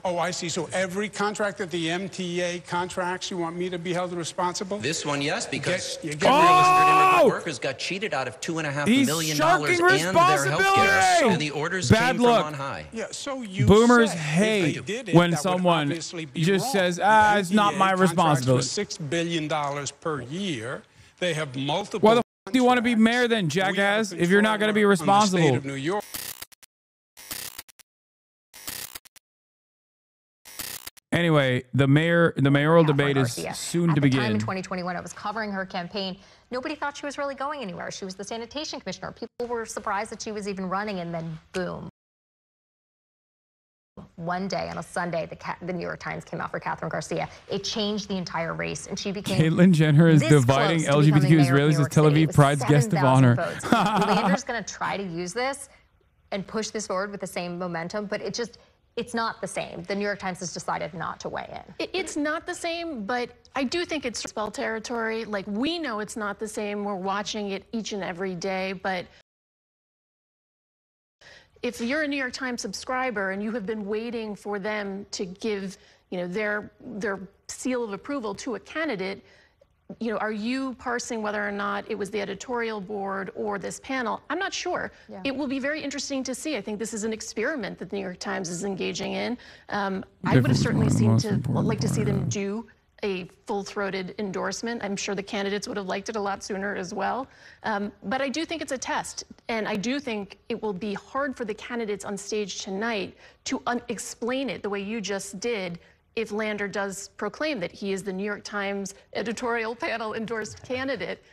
Oh, I see. So every contract that the MTA contracts, you want me to be held responsible? This one, yes, because you get immigrant workers got cheated out of $2.5 million and their health care, and the orders came from on high. Yeah, so you Boomers say hate if they did it, when that would someone obviously be just wrong. says, The it's not MTA my contracts responsibility. for $6 billion per year. They have multiple. Why the f do you want to be mayor then, jackass, if you're not going to be responsible? On the state of New York. Anyway, the mayoral debate is soon to begin. At the time in 2021, I was covering her campaign. Nobody thought she was really going anywhere. She was the sanitation commissioner. People were surprised that she was even running, and then boom. One day on a Sunday, the New York Times came out for Catherine Garcia. It changed the entire race, and she became. Caitlyn Jenner is dividing LGBTQ Israelis as Tel Aviv Pride's guest of honor. Lander's going to try to use this and push this forward with the same momentum, but it's not the same. The New York Times has decided not to weigh in. It's not the same, but I do think it's spell territory. Like, we know it's not the same. We're watching it each and every day, but if you're a New York Times subscriber and you have been waiting for them to give, their seal of approval to a candidate, are you parsing whether or not it was the editorial board or this panel? I'm not sure. Yeah. It will be very interesting to see. I think this is an experiment that the New York Times is engaging in. I would have certainly like to see them do a full-throated endorsement. I'm sure the candidates would have liked it a lot sooner as well. But I do think it's a test. And I do think it will be hard for the candidates on stage tonight to explain it the way you just did if Lander does proclaim that he is the New York Times editorial panel endorsed candidate.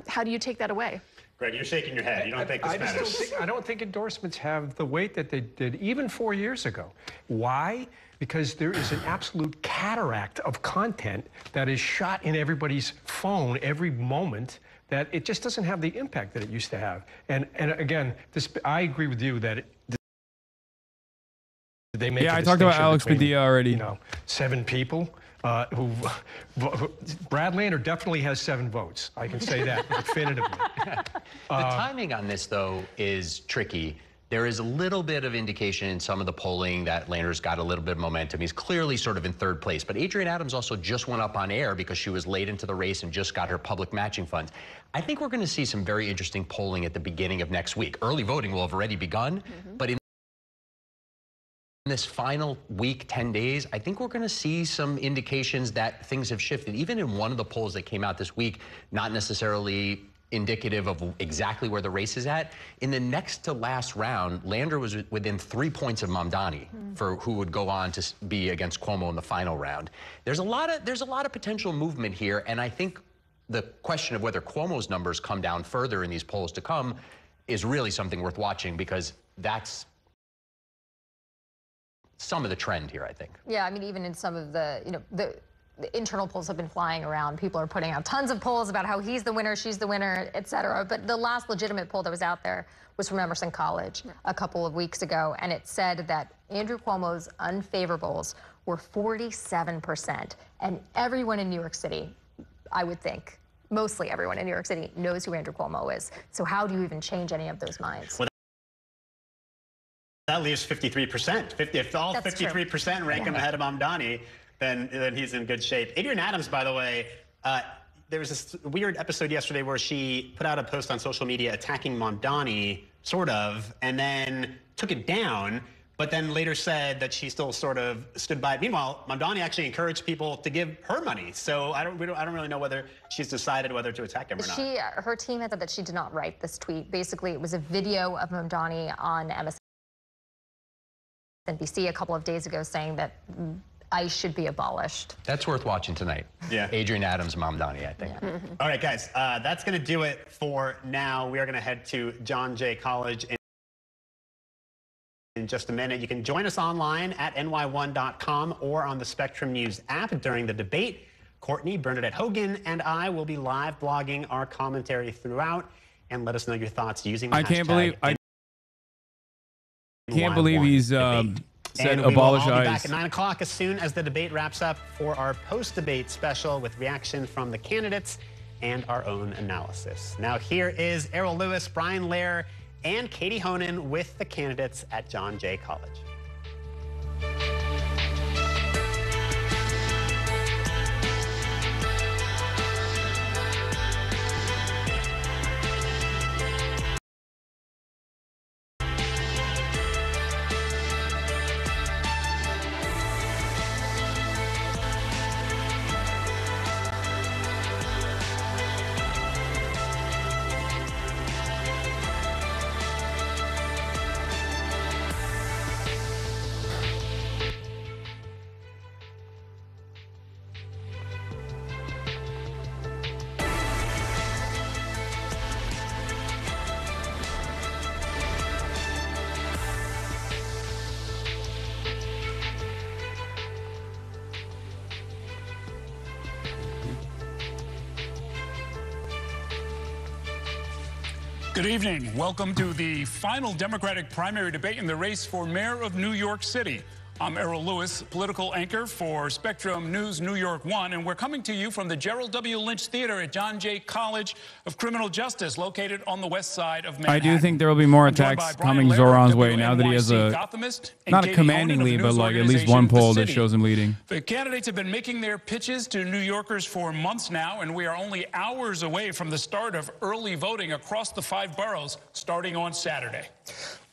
How do you take that away? Greg, you're shaking your head. You don't think this matters. I don't think endorsements have the weight that they did even 4 years ago. Why? Because there is an absolute cataract of content that is shot in everybody's phone every moment that it just doesn't have the impact that it used to have. And again, I agree with you that they make I talked about Alex Padilla already. 7 people Brad Lander definitely has 7 votes. I can say that definitively. The timing on this, though, is tricky. There is a little bit of indication in some of the polling that Lander's got a little bit of momentum. He's clearly sort of in 3rd place. But Adrienne Adams also just went up on air because she was late into the race and just got her public matching funds. I think we're going to see some very interesting polling at the beginning of next week. Early voting will have already begun, but in this final week, 10 days, I think we're going to see some indications that things have shifted. Even in one of the polls that came out this week, not necessarily indicative of exactly where the race is at. In the next to last round, Lander was within 3 points of Mamdani for who would go on to be against Cuomo in the final round. There's a lot of potential movement here, and I think the question of whether Cuomo's numbers come down further in these polls to come is really something worth watching, because that's some of the trend here, I think. Yeah, I mean, even in some of the, the internal polls have been flying around. People are putting out tons of polls about how he's the winner, she's the winner, et cetera. But the last legitimate poll that was out there was from Emerson College a couple of weeks ago, and it said that Andrew Cuomo's unfavorables were 47%. And everyone in New York City, I would think, mostly everyone in New York City, knows who Andrew Cuomo is. So how do you even change any of those minds? Well, that leaves 53%. If all 53% rank him ahead of Mamdani, then he's in good shape. Adrienne Adams, by the way, there was this weird episode yesterday where she put out a post on social media attacking Mamdani, sort of, and then took it down, but then later said that she still sort of stood by it. Meanwhile, Mamdani actually encouraged people to give her money. So I don't really know whether she's decided whether to attack him or not. Her team had said that she did not write this tweet. Basically, it was a video of Mamdani on MSNBC a couple of days ago saying that ICE should be abolished. That's worth watching tonight. Yeah. Adrienne Adams, Mamdani, I think. Yeah. All right, guys, that's going to do it for now. We are going to head to John Jay College in just a minute. You can join us online at ny1.com or on the Spectrum News app during the debate. Courtney, Bernadette Hogan, and I will be live blogging our commentary throughout, and let us know your thoughts using the hashtag. I can't believe he's said abolish ICE. We'll all be back at 9 o'clock as soon as the debate wraps up for our post-debate special with reaction from the candidates and our own analysis. Now here is Errol Lewis, Brian Lair, and Katie Honan with the candidates at John Jay College. Good evening. Welcome to the final Democratic primary debate in the race for mayor of New York City. I'm Errol Lewis, political anchor for Spectrum News New York 1, and we're coming to you from the Gerald W. Lynch Theater at John Jay College of Criminal Justice, located on the west side of Manhattan. I do think there will be more attacks coming Zohran's way now that he has not a commanding lead, but like at least one poll that shows him leading. The candidates have been making their pitches to New Yorkers for months now, and we are only hours away from the start of early voting across the 5 boroughs, starting on Saturday.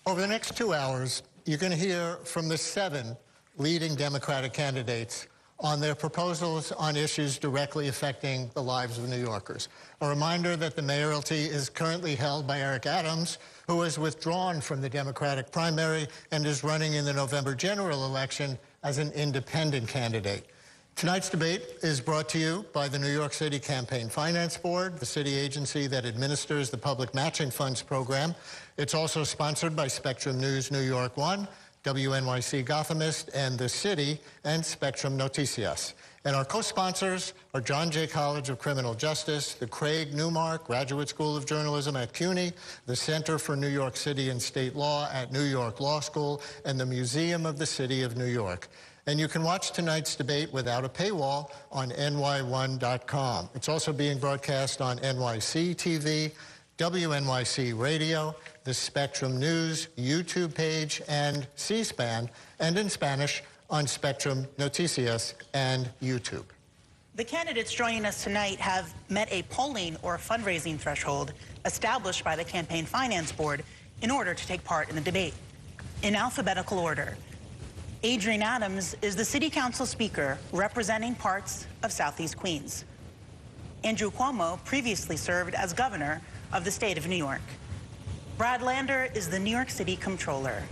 Over the next 2 hours, you're going to hear from the 7 leading Democratic candidates on their proposals on issues directly affecting the lives of New Yorkers. A reminder that the mayoralty is currently held by Eric Adams, who has withdrawn from the Democratic primary and is running in the November general election as an independent candidate. Tonight's debate is brought to you by the New York City Campaign Finance Board, the city agency that administers the Public Matching Funds program. It's also sponsored by Spectrum News New York 1, WNYC Gothamist, and The City, and Spectrum Noticias. And our co-sponsors are John Jay College of Criminal Justice, the Craig Newmark Graduate School of Journalism at CUNY, the Center for New York City and State Law at New York Law School, and the Museum of the City of New York. And you can watch tonight's debate without a paywall on ny1.com. It's also being broadcast on NYC TV, WNYC Radio, the Spectrum News YouTube page, and C-SPAN, and in Spanish on Spectrum Noticias and YouTube. The candidates joining us tonight have met a polling or fundraising threshold established by the Campaign Finance Board in order to take part in the debate. In alphabetical order, Adrienne Adams is the City Council Speaker representing parts of Southeast Queens. Andrew Cuomo previously served as governor of the state of New York. Brad Lander is the New York City Comptroller.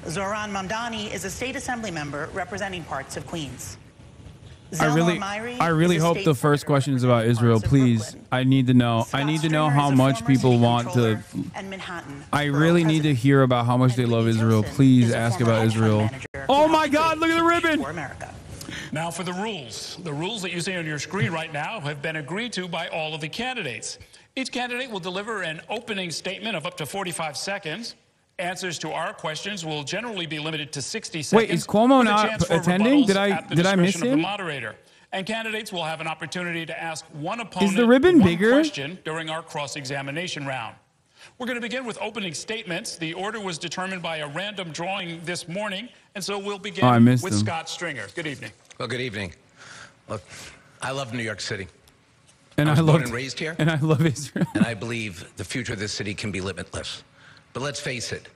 Zohran Mamdani is a state assembly member representing parts of Queens. I really hope the first question is about Israel. Please, I need to know. I need to know how much people want to. I really need to hear about how much they love Israel. Please ask about Israel. Oh my God! Look at the ribbon. Now for the rules. The rules that you see on your screen right now have been agreed to by all of the candidates. Each candidate will deliver an opening statement of up to 45 seconds. Answers to our questions will generally be limited to 60 seconds. Wait, is Cuomo not attending? Did I miss him? The moderator. And candidates will have an opportunity to ask one opponent is the ribbon one bigger? Question during our cross-examination round. We're going to begin with opening statements. The order was determined by a random drawing this morning, and so we'll begin with Scott Stringer. Good evening. Well, good evening. Look, I love New York City. And I was born and raised here. And I love Israel. And I believe the future of this city can be limitless. But let's face it,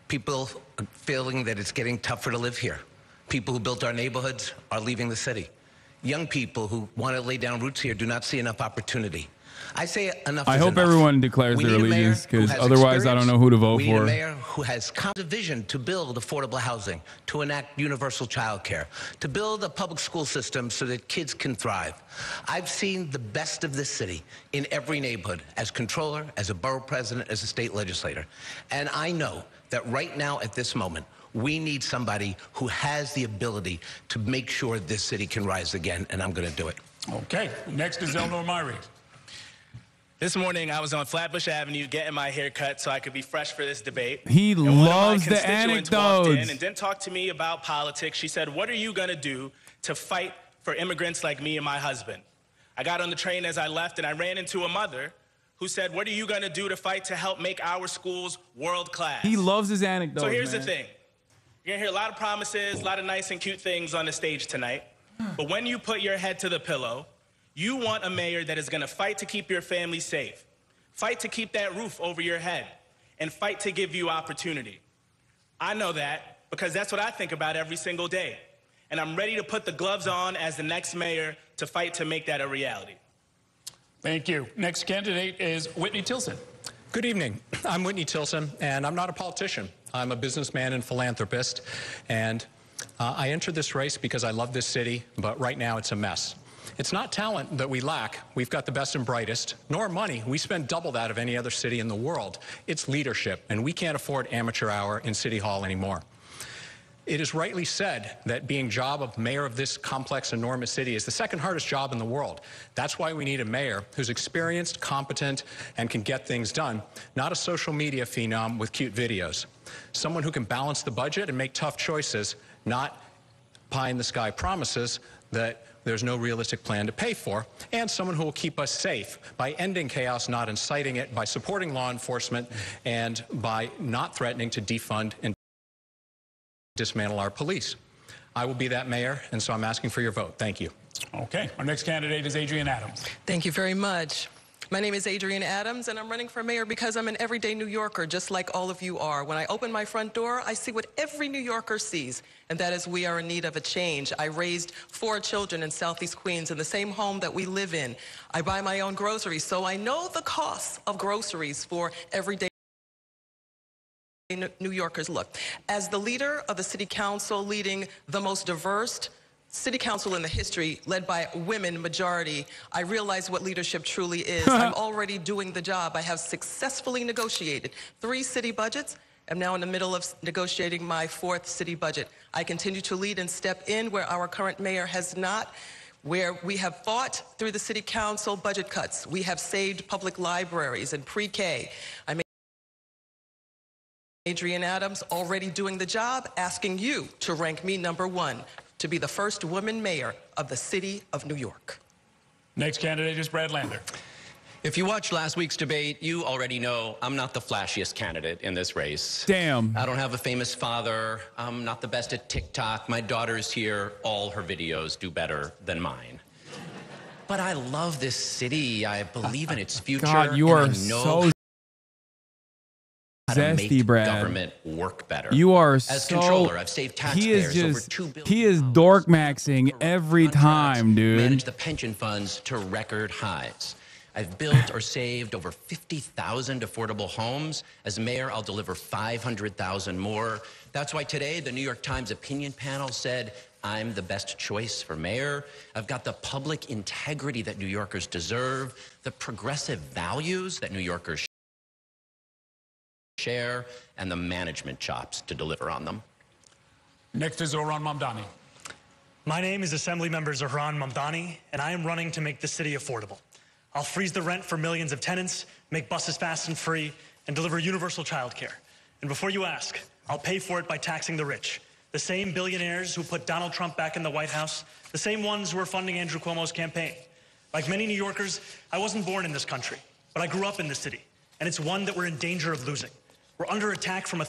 people are feeling that it's getting tougher to live here. People who built our neighborhoods are leaving the city. Young people who want to lay down roots here do not see enough opportunity. I say enough. I hope everyone declares their allegiance, because otherwise I don't know who to vote for. We need a mayor who has a vision to build affordable housing, to enact universal child care, to build a public school system so that kids can thrive. I've seen the best of this city in every neighborhood, as controller, as a borough president, as a state legislator. And I know that right now, at this moment, we need somebody who has the ability to make sure this city can rise again, and I'm going to do it. Okay. Next is Elnor Myrie. This morning, I was on Flatbush Avenue getting my hair cut so I could be fresh for this debate. He loves the anecdotes. Walked in and didn't talk to me about politics. She said, "What are you going to do to fight for immigrants like me and my husband?" I got on the train as I left, and I ran into a mother who said, "What are you going to do to fight to help make our schools world class?" He loves his anecdotes. So here's the thing. You're going to hear a lot of promises, a lot of nice and cute things on the stage tonight. But when you put your head to the pillow, you want a mayor that is going to fight to keep your family safe, fight to keep that roof over your head, and fight to give you opportunity. I know that because that's what I think about every single day. And I'm ready to put the gloves on as the next mayor to fight to make that a reality. Thank you. Next candidate is Whitney Tilson. Good evening. I'm Whitney Tilson, and I'm not a politician. I'm a businessman and philanthropist, and I entered this race because I love this city, but right now it's a mess. It's not talent that we lack. We've got the best and brightest, nor money. We spend double that of any other city in the world. It's leadership, and we can't afford amateur hour in City Hall anymore. it is rightly said that being job of mayor of this complex, enormous city is the second hardest job in the world. That's why we need a mayor who's experienced, competent, and can get things done, not a social media phenom with cute videos. Someone who can balance the budget and make tough choices, not pie-in-the-sky promises that there's no realistic plan to pay for, and someone who will keep us safe by ending chaos, not inciting it, by supporting law enforcement, and by not threatening to defund and dismantle our police. I will be that mayor, and so I'm asking for your vote. Thank you. Okay. Our next candidate is Adrienne Adams. Thank you very much. My name is Adrienne Adams, and I'm running for mayor because I'm an everyday New Yorker, just like all of you are. When I open my front door, I see what every New Yorker sees, and that is we are in need of a change. I raised 4 children in Southeast Queens in the same home that we live in. I buy my own groceries, so I know the costs of groceries for everyday New Yorkers. Look, as the leader of the city council, leading the most diverse city council in the history, led by a women majority, I realize what leadership truly is. I'm already doing the job. I have successfully negotiated 3 city budgets. I'm now in the middle of negotiating my 4th city budget. I continue to lead and step in where our current mayor has not, where we have fought through the city council budget cuts. We have saved public libraries and pre-K. I'm Adrienne Adams, already doing the job, asking you to rank me #1 to be the first woman mayor of the city of New York. Next candidate is Brad Lander. If you watched last week's debate, you already know I'm not the flashiest candidate in this race. Damn. I don't have a famous father. I'm not the best at TikTok. My daughter's here. All her videos do better than mine. But I love this city. I believe in its future. God, you are so zesty, Brad. Government work better. You are As controller, I've saved taxpayers over $2 billion. He is dork maxing every time, dude. Manage the pension funds to record highs. I've built or saved over 50,000 affordable homes. As mayor, I'll deliver 500,000 more. That's why today the New York Times opinion panel said I'm the best choice for mayor. I've got the public integrity that New Yorkers deserve, the progressive values that New Yorkers share, and the management chops to deliver on them. Next is Zohran Mamdani. My name is Assemblymember Zohran Mamdani, and I am running to make the city affordable. I'll freeze the rent for millions of tenants, make buses fast and free, and deliver universal childcare. And before you ask, I'll pay for it by taxing the rich. The same billionaires who put Donald Trump back in the White House, the same ones who are funding Andrew Cuomo's campaign. Like many New Yorkers, I wasn't born in this country, but I grew up in this city, and it's one that we're in danger of losing. We're under attack from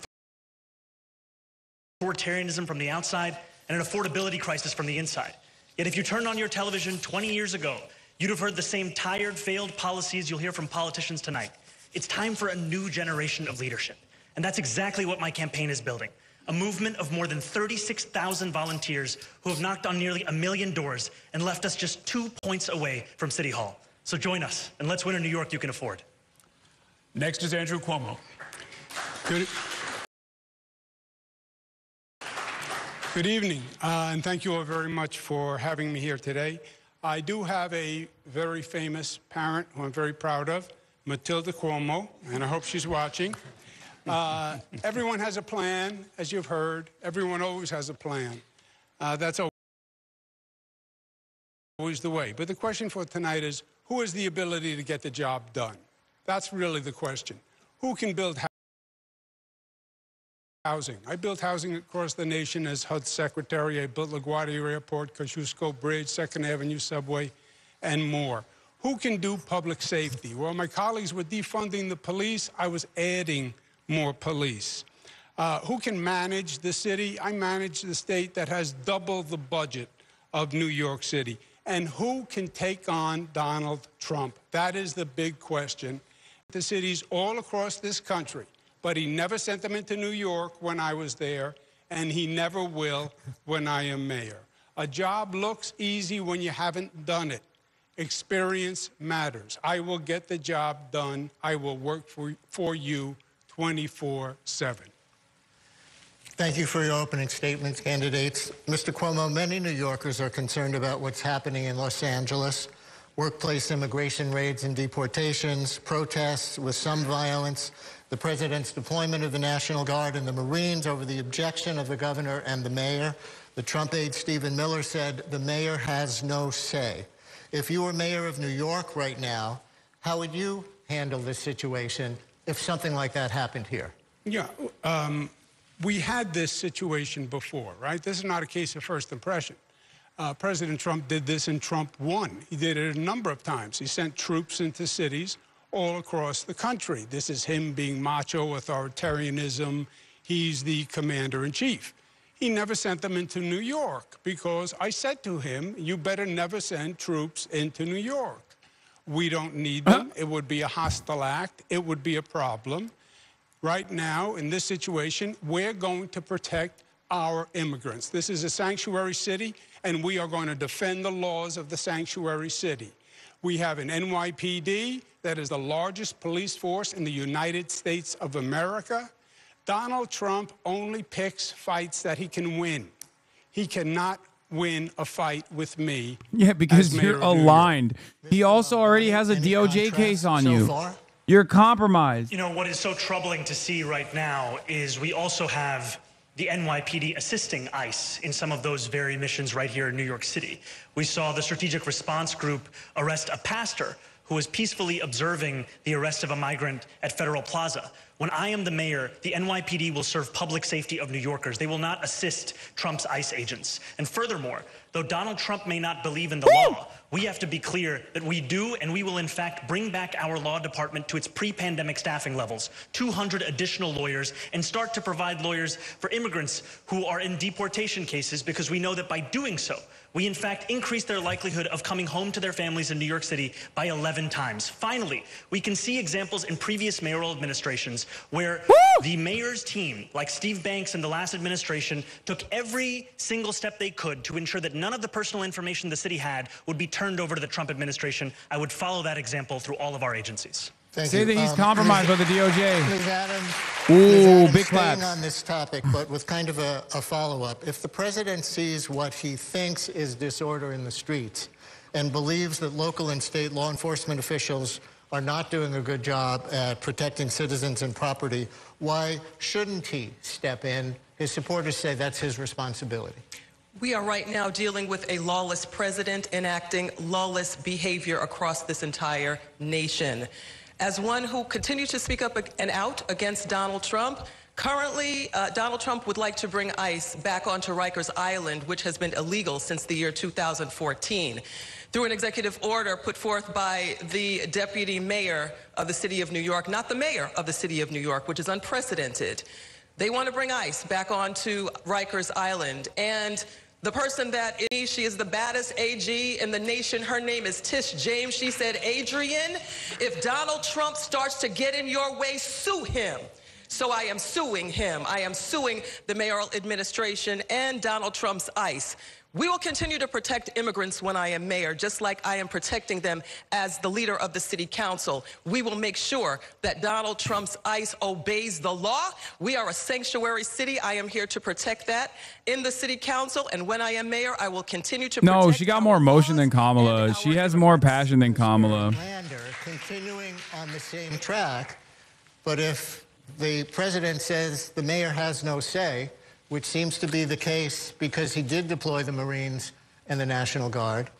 authoritarianism from the outside and an affordability crisis from the inside. Yet if you turned on your television 20 years ago, you'd have heard the same tired, failed policies you'll hear from politicians tonight. It's time for a new generation of leadership. And that's exactly what my campaign is building. A movement of more than 36,000 volunteers who have knocked on nearly 1 million doors and left us just 2 points away from City Hall. So join us, and let's win a New York you can afford. Next is Andrew Cuomo. Good evening, and thank you all very much for having me here today. I do have a very famous parent who I'm very proud of, Matilda Cuomo, and I hope she's watching. Everyone has a plan, as you've heard. Everyone always has a plan. That's always the way. But the question for tonight is, who has the ability to get the job done? That's really the question. Who can build housing? I built housing across the nation as HUD secretary. I built LaGuardia Airport, Kosciuszko Bridge, 2nd Avenue subway, and more. Who can do public safety? While my colleagues were defunding the police, I was adding more police. Who can manage the city? I manage the state that has double the budget of New York City. And who can take on Donald Trump? That is the big question. The cities all across this country, but he never sent them into New York when I was there, and he never will when I am mayor. A job looks easy when you haven't done it. Experience matters. I will get the job done. I will work for you 24/7. Thank you for your opening statements, candidates. Mr. Cuomo, many New Yorkers are concerned about what's happening in Los Angeles, workplace immigration raids and deportations, protests with some violence, the president's deployment of the National Guard and the Marines over the objection of the governor and the mayor. The Trump aide Stephen Miller said the mayor has no say. If you were mayor of New York right now, how would you handle this situation if something like that happened here? Yeah, we had this situation before, right? This is not a case of first impression. President Trump did this and Trump won. He did it a number of times. He sent troops into cities all across the country. This is him being macho, authoritarianism. He's the commander-in-chief. He never sent them into New York because I said to him, you better never send troops into New York. We don't need them. It would be a hostile act. It would be a problem. Right now, in this situation, we're going to protect our immigrants. This is a sanctuary city, and we are going to defend the laws of the sanctuary city. We have an NYPD that is the largest police force in the United States of America. Donald Trump only picks fights that he can win. He cannot win a fight with me. Yeah, because you're aligned. He also already has a DOJ case on you. You're compromised. You know, what is so troubling to see right now is we also have the NYPD assisting ICE in some of those very missions right here in New York City. We saw the Strategic Response Group arrest a pastor who was peacefully observing the arrest of a migrant at Federal Plaza. When I am the mayor, the NYPD will serve public safety of New Yorkers. They will not assist Trump's ICE agents. And furthermore, though Donald Trump may not believe in the law, we have to be clear that we do, and we will in fact bring back our law department to its pre-pandemic staffing levels, 200 additional lawyers, and start to provide lawyers for immigrants who are in deportation cases, because we know that by doing so, we in fact increase their likelihood of coming home to their families in New York City by 11 times. Finally, we can see examples in previous mayoral administrations where the mayor's team, like Steve Banks in the last administration, took every single step they could to ensure that none of the personal information the city had would be turned over to the Trump administration. I would follow that example through all of our agencies. Say that he's compromised by the DOJ. Ms. Adams, Ooh, big staying claps. on this topic, but with kind of a follow-up. If the president sees what he thinks is disorder in the streets and believes that local and state law enforcement officials are not doing a good job at protecting citizens and property, why shouldn't he step in? His supporters say that's his responsibility. We are right now dealing with a lawless president enacting lawless behavior across this entire nation. As one who continues to speak up and out against Donald Trump, currently Donald Trump would like to bring ICE back onto Rikers Island, which has been illegal since the year 2014. Through an executive order put forth by the deputy mayor of the city of New York, not the mayor of the city of New York, which is unprecedented. They want to bring ICE back onto Rikers Island. And the person that she is the baddest AG in the nation. Her name is Tish James. She said, Adrian, if Donald Trump starts to get in your way, sue him. So I am suing him. I am suing the mayoral administration and Donald Trump's ICE. We will continue to protect immigrants when I am mayor, just like I am protecting them as the leader of the city council. We will make sure that Donald Trump's ICE obeys the law. We are a sanctuary city. I am here to protect that in the city council. And when I am mayor, I will continue to protect. No, she got more emotion than Kamala. She has more passion than Kamala. Continuing on the same track, but if the president says the mayor has no say, which seems to be the case because he did deploy the Marines and the National Guard,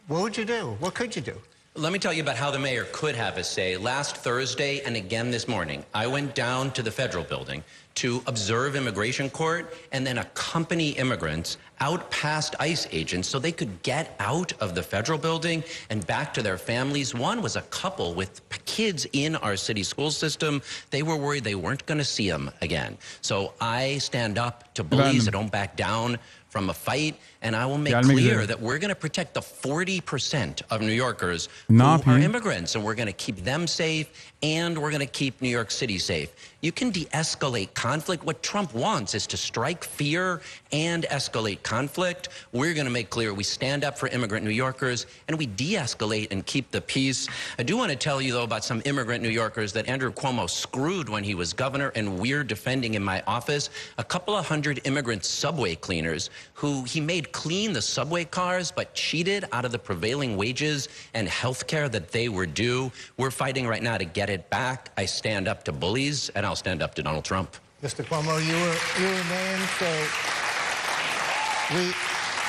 what would you do? What could you do? Let me tell you about how the mayor could have a say. Last Thursday and again this morning, I went down to the federal building to observe immigration court and then accompany immigrants out past ICE agents so they could get out of the federal building and back to their families. One was a couple with kids in our city school system. They were worried they weren't going to see them again. So I stand up to bullies. I don't back down from a fight, and I will make clear that we're going to protect the 40% of New Yorkers who are immigrants, and we're going to keep them safe, and we're going to keep New York City safe. You can de-escalate conflict. What Trump wants is to strike fear and escalate conflict. We're going to make clear we stand up for immigrant New Yorkers, and we de-escalate and keep the peace. I do want to tell you, though, about some immigrant New Yorkers that Andrew Cuomo screwed when he was governor, and we're defending in my office. A couple of hundred immigrant subway cleaners who he made clean the subway cars, but cheated out of the prevailing wages and health care that they were due. We're fighting right now to get it back. I stand up to bullies, and I'll stand up to Donald Trump. Mr. Cuomo, you were named, so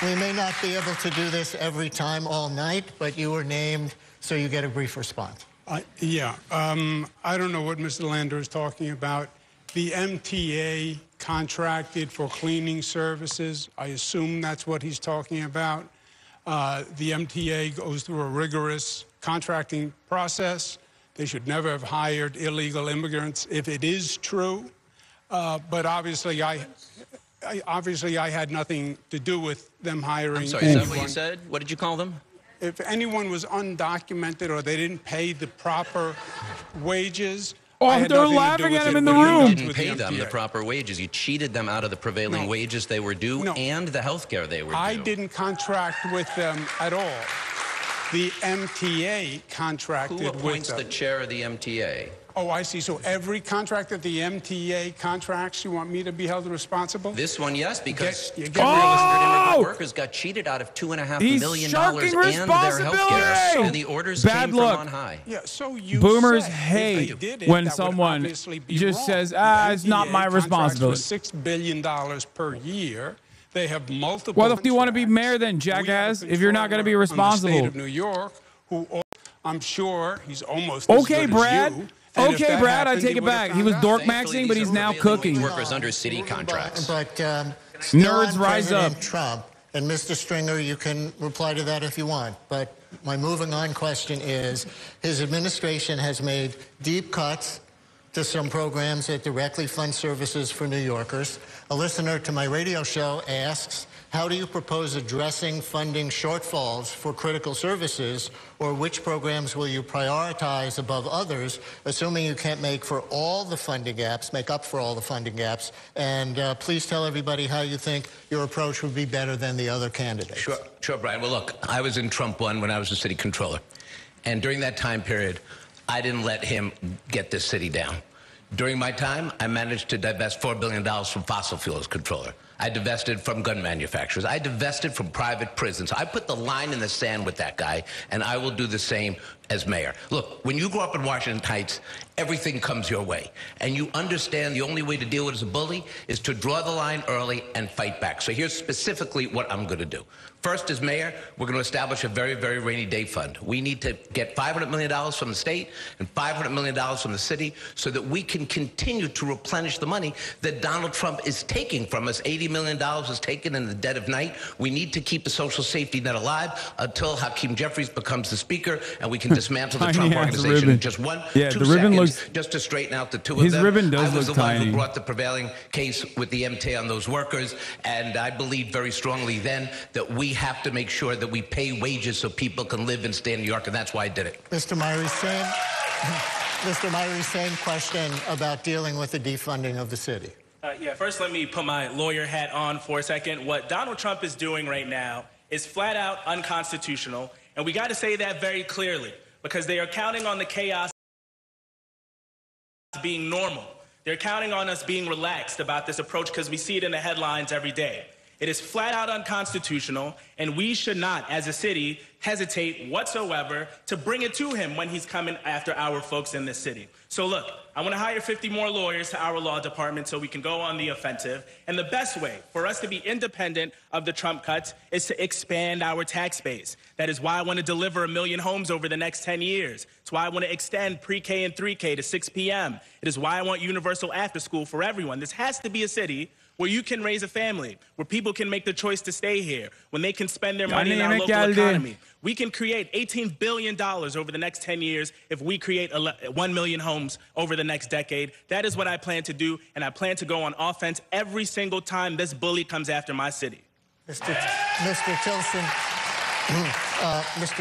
we may not be able to do this every time all night, but you were named, so you get a brief response. I don't know what Mr. Lander is talking about. The MTA contracted for cleaning services. I assume that's what he's talking about. The MTA goes through a rigorous contracting process. They should never have hired illegal immigrants if it is true. But obviously, I had nothing to do with them hiring. I'm sorry, is that what you said? What did you call them? If anyone was undocumented or they didn't pay the proper wages, they're laughing at him in the room. You didn't pay them the proper wages. You cheated them out of the prevailing wages they were due and the health care they were due. I didn't contract with them at all. The MTA contracted with them. Who appoints the chair of the MTA? Oh, I see. So every contract that the MTA contracts, you want me to be held responsible? This one, yes, because 100 immigrant workers got cheated out of $2.5 million and their health care, and the orders came from on high. Yeah, so you Boomers hate when someone just says, it's not my responsibility. $6 billion per year. They have multiple. What if you want to be mayor then, jackass? If you're not going to be responsible. The state of New York, who I'm sure he's almost okay, as good Brad. as you. Okay, Brad, I take it back. He was dork maxing, but he's now cooking. Workers under city contracts. But nerds rise up. Trump and Mr. Stringer, you can reply to that if you want. But my moving on question is, his administration has made deep cuts to some programs that directly fund services for New Yorkers. A listener to my radio show asks, how do you propose addressing funding shortfalls for critical services, or which programs will you prioritize above others, assuming you can't make up for all the funding gaps? And please tell everybody how you think your approach would be better than the other candidates. Sure, Brian. Well, look, I was in Trump 1 when I was the city controller. And during that time period, I didn't let him get this city down. During my time, I managed to divest $4 billion from fossil fuels controller. I divested from gun manufacturers. I divested from private prisons. I put the line in the sand with that guy, and I will do the same as mayor. Look, when you grow up in Washington Heights, everything comes your way. And you understand the only way to deal with it as a bully is to draw the line early and fight back. So here's specifically what I'm going to do. First, as mayor, we're going to establish a very, very rainy day fund. We need to get $500 million from the state and $500 million from the city so that we can continue to replenish the money that Donald Trump is taking from us. $80 million was taken in the dead of night. We need to keep the social safety net alive until Hakeem Jeffries becomes the speaker and we can dismantle the Trump organization in just two seconds, just to straighten out the two of them. His ribbon does look tiny. I was the one who brought the prevailing case with the MTA on those workers, and I believed very strongly then that we have to make sure that we pay wages so people can live and stay in New York, and that's why I did it. Mr. Myrie, same question about dealing with the defunding of the city. First let me put my lawyer hat on for a second. What Donald Trump is doing right now is flat out unconstitutional, and we got to say that very clearly, because they are counting on the chaos being normal. They're counting on us being relaxed about this approach because we see it in the headlines every day. It is flat out unconstitutional, and we should not, as a city, hesitate whatsoever to bring it to him when he's coming after our folks in this city. So look, I want to hire 50 more lawyers to our law department so we can go on the offensive. And the best way for us to be independent of the Trump cuts is to expand our tax base. That is why I want to deliver 1 million homes over the next 10 years. It's why I want to extend pre-K and 3K to 6 p.m. It is why I want universal after school for everyone. This has to be a city where you can raise a family, where people can make the choice to stay here, when they can spend their money in our local economy. We can create $18 billion over the next 10 years if we create 1 million homes over the next decade. That is what I plan to do, and I plan to go on offense every single time this bully comes after my city. Mr.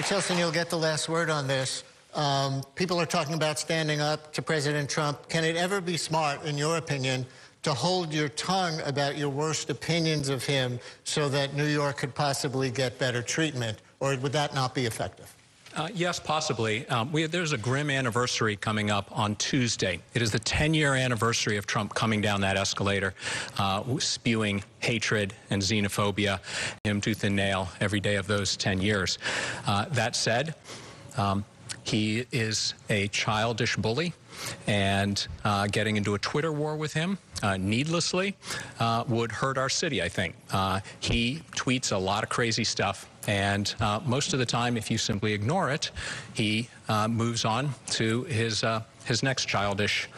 Tilson, you'll get the last word on this. People are talking about standing up to President Trump. Can it ever be smart, in your opinion, to hold your tongue about your worst opinions of him so that New York could possibly get better treatment, or would that not be effective? Yes, possibly. There's a grim anniversary coming up on Tuesday. It is the 10-year anniversary of Trump coming down that escalator, spewing hatred and xenophobia, him tooth and nail every day of those 10 years. That said, he is a childish bully, and getting into a Twitter war with him needlessly would hurt our city, I think. He tweets a lot of crazy stuff, and most of the time, if you simply ignore it, he moves on to his next childish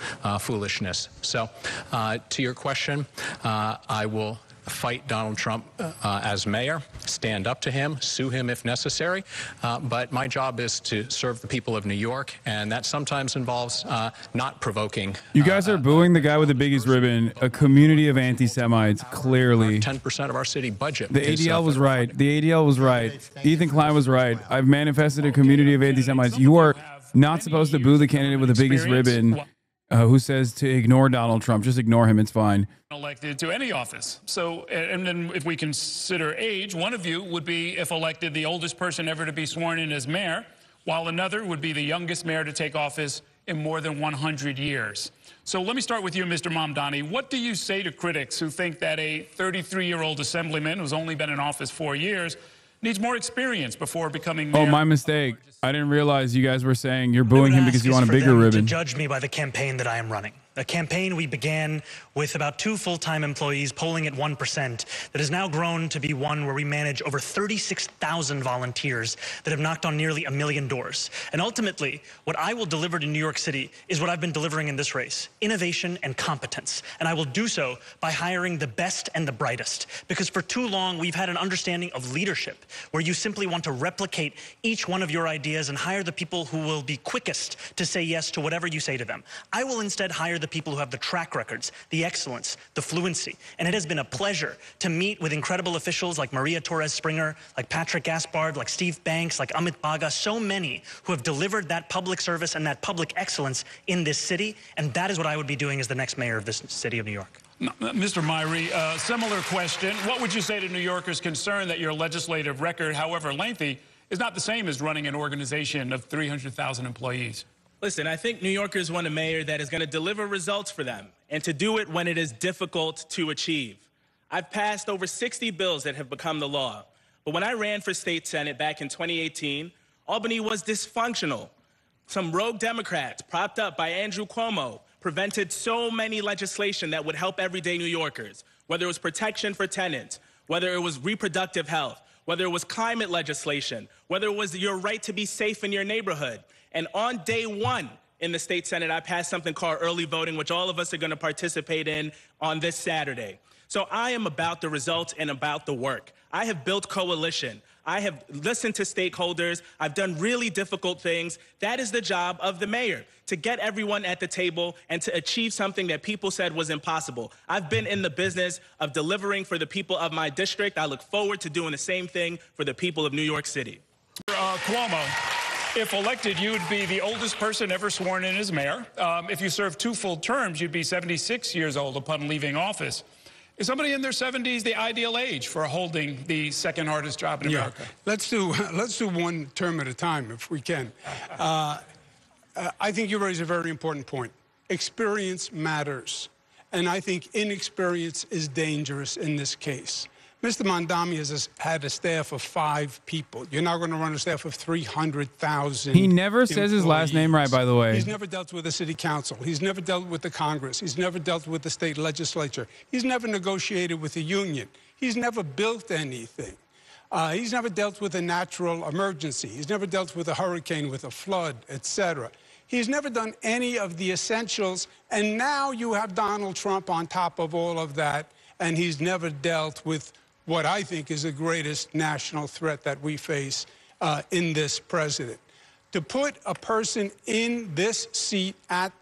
foolishness. So to your question, I will fight Donald Trump as mayor, stand up to him, sue him if necessary. But my job is to serve the people of New York, and that sometimes involves not provoking. You guys are booing the guy with the biggest ribbon, a community of anti-Semites, clearly. 10% of our city budget. The ADL was right. The ADL was right. Ethan Klein was right. I've manifested a community of anti-Semites. You are not supposed to boo the candidate with the biggest ribbon who says to ignore Donald Trump. Just ignore him. It's fine. Elected to any office. So, and then if we consider age, one of you would be, if elected, the oldest person ever to be sworn in as mayor, while another would be the youngest mayor to take office in more than 100 years. So let me start with you, Mr. Mamdani. What do you say to critics who think that a 33-year-old assemblyman who's only been in office 4 years needs more experience before becoming mayor? Oh, my mistake. I didn't realize you guys were saying you're booing him because you want a bigger ribbon. To judge me by the campaign that I am running. A campaign we began with about 2 full-time employees polling at 1% that has now grown to be one where we manage over 36,000 volunteers that have knocked on nearly 1 million doors. And ultimately, what I will deliver to New York City is what I've been delivering in this race: innovation and competence. And I will do so by hiring the best and the brightest. Because for too long, we've had an understanding of leadership where you simply want to replicate each one of your ideas and hire the people who will be quickest to say yes to whatever you say to them. I will instead hire the people who have the track records, the excellence, the fluency. And it has been a pleasure to meet with incredible officials like Maria Torres Springer, like Patrick Gaspard, like Steve Banks, like Amit Baga, so many who have delivered that public service and that public excellence in this city. And that is what I would be doing as the next mayor of this city of New York. Mr. Myrie, similar question. What would you say to New Yorkers concerned that your legislative record, however lengthy, is not the same as running an organization of 300,000 employees? Listen, I think New Yorkers want a mayor that is going to deliver results for them and to do it when it is difficult to achieve. I've passed over 60 bills that have become the law. But when I ran for state senate back in 2018, Albany was dysfunctional. Some rogue Democrats, propped up by Andrew Cuomo, prevented so many legislation that would help everyday New Yorkers, whether it was protection for tenants, whether it was reproductive health, whether it was climate legislation, whether it was your right to be safe in your neighborhood. And on day one in the state senate, I passed something called early voting, which all of us are going to participate in on this Saturday. So I am about the results and about the work. I have built coalition. I have listened to stakeholders. I've done really difficult things. That is the job of the mayor, to get everyone at the table and to achieve something that people said was impossible. I've been in the business of delivering for the people of my district. I look forward to doing the same thing for the people of New York City. Cuomo, if elected, you would be the oldest person ever sworn in as mayor. If you served 2 full terms, you'd be 76 years old upon leaving office. Is somebody in their 70s the ideal age for holding the second hardest job in America? Let's do 1 term at a time if we can. I think you raise a very important point. Experience matters. And I think inexperience is dangerous in this case. Mr. Mamdani has had a staff of 5 people. You're now going to run a staff of 300,000. He never says his last name right, by the way. He's never dealt with the city council. He's never dealt with the Congress. He's never dealt with the state legislature. He's never negotiated with a union. He's never built anything. He's never dealt with a natural emergency. He's never dealt with a hurricane, with a flood, etc. He's never done any of the essentials. And now you have Donald Trump on top of all of that, and he's never dealt with what I think is the greatest national threat that we face in this president. To put a person in this seat at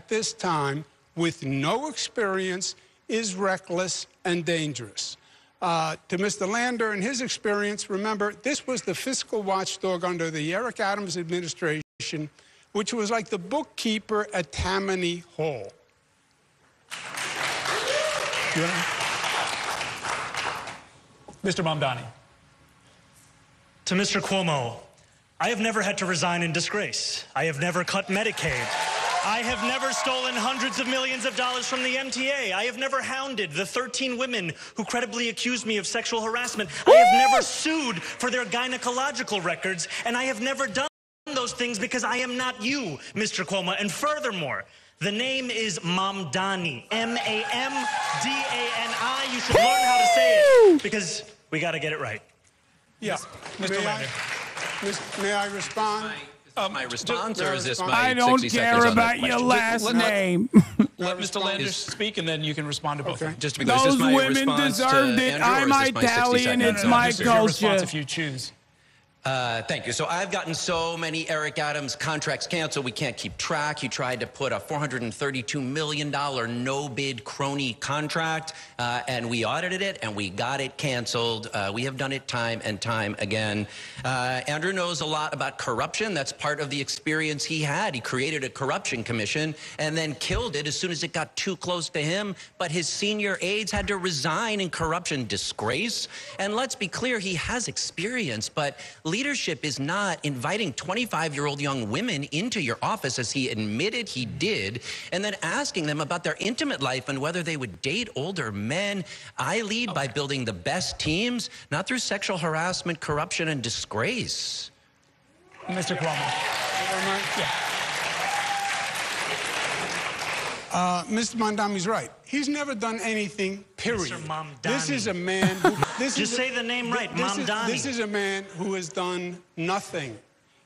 this time with no experience is reckless and dangerous. To Mr. Lander and his experience, remember, this was the fiscal watchdog under the Eric Adams administration, which was like the bookkeeper at Tammany Hall. Mr. Mamdani. To Mr. Cuomo, I have never had to resign in disgrace. I have never cut Medicaid. I have never stolen hundreds of millions of dollars from the MTA. I have never hounded the 13 women who credibly accused me of sexual harassment. I have never sued for their gynecological records, and I have never done those things because I am not you, Mr. Cuomo. And furthermore, the name is Mamdani, M-A-M-D-A-N-I. You should learn how to say it because we got to get it right. Yeah. Mr. Lander. May I respond? My response, or is this my I don't 60 care seconds on about that your question? last name. Let Mr. Landers speak, and then you can respond to both. Okay. Just because Those this my women response deserved to it. Andrew, or I'm is this my 60 Italian. seconds? It's my This is your response culture. if you choose. Thank you. So I've gotten so many Eric Adams contracts canceled, we can't keep track. He tried to put a $432 million no-bid crony contract, and we audited it, and we got it canceled. We have done it time and time again. Andrew knows a lot about corruption. That's part of the experience he had. He created a corruption commission and then killed it as soon as it got too close to him. But his senior aides had to resign in corruption disgrace. And let's be clear, he has experience, but leadership is not inviting 25-year-old young women into your office, as he admitted he did, and then asking them about their intimate life and whether they would date older men. I lead by building the best teams, not through sexual harassment, corruption, and disgrace. Mr. Cuomo. Mr. Mamdani's right. He's never done anything, period. Mr. Mamdani. This is a man who... Just say the name right, Mamdani. This is a man who has done nothing.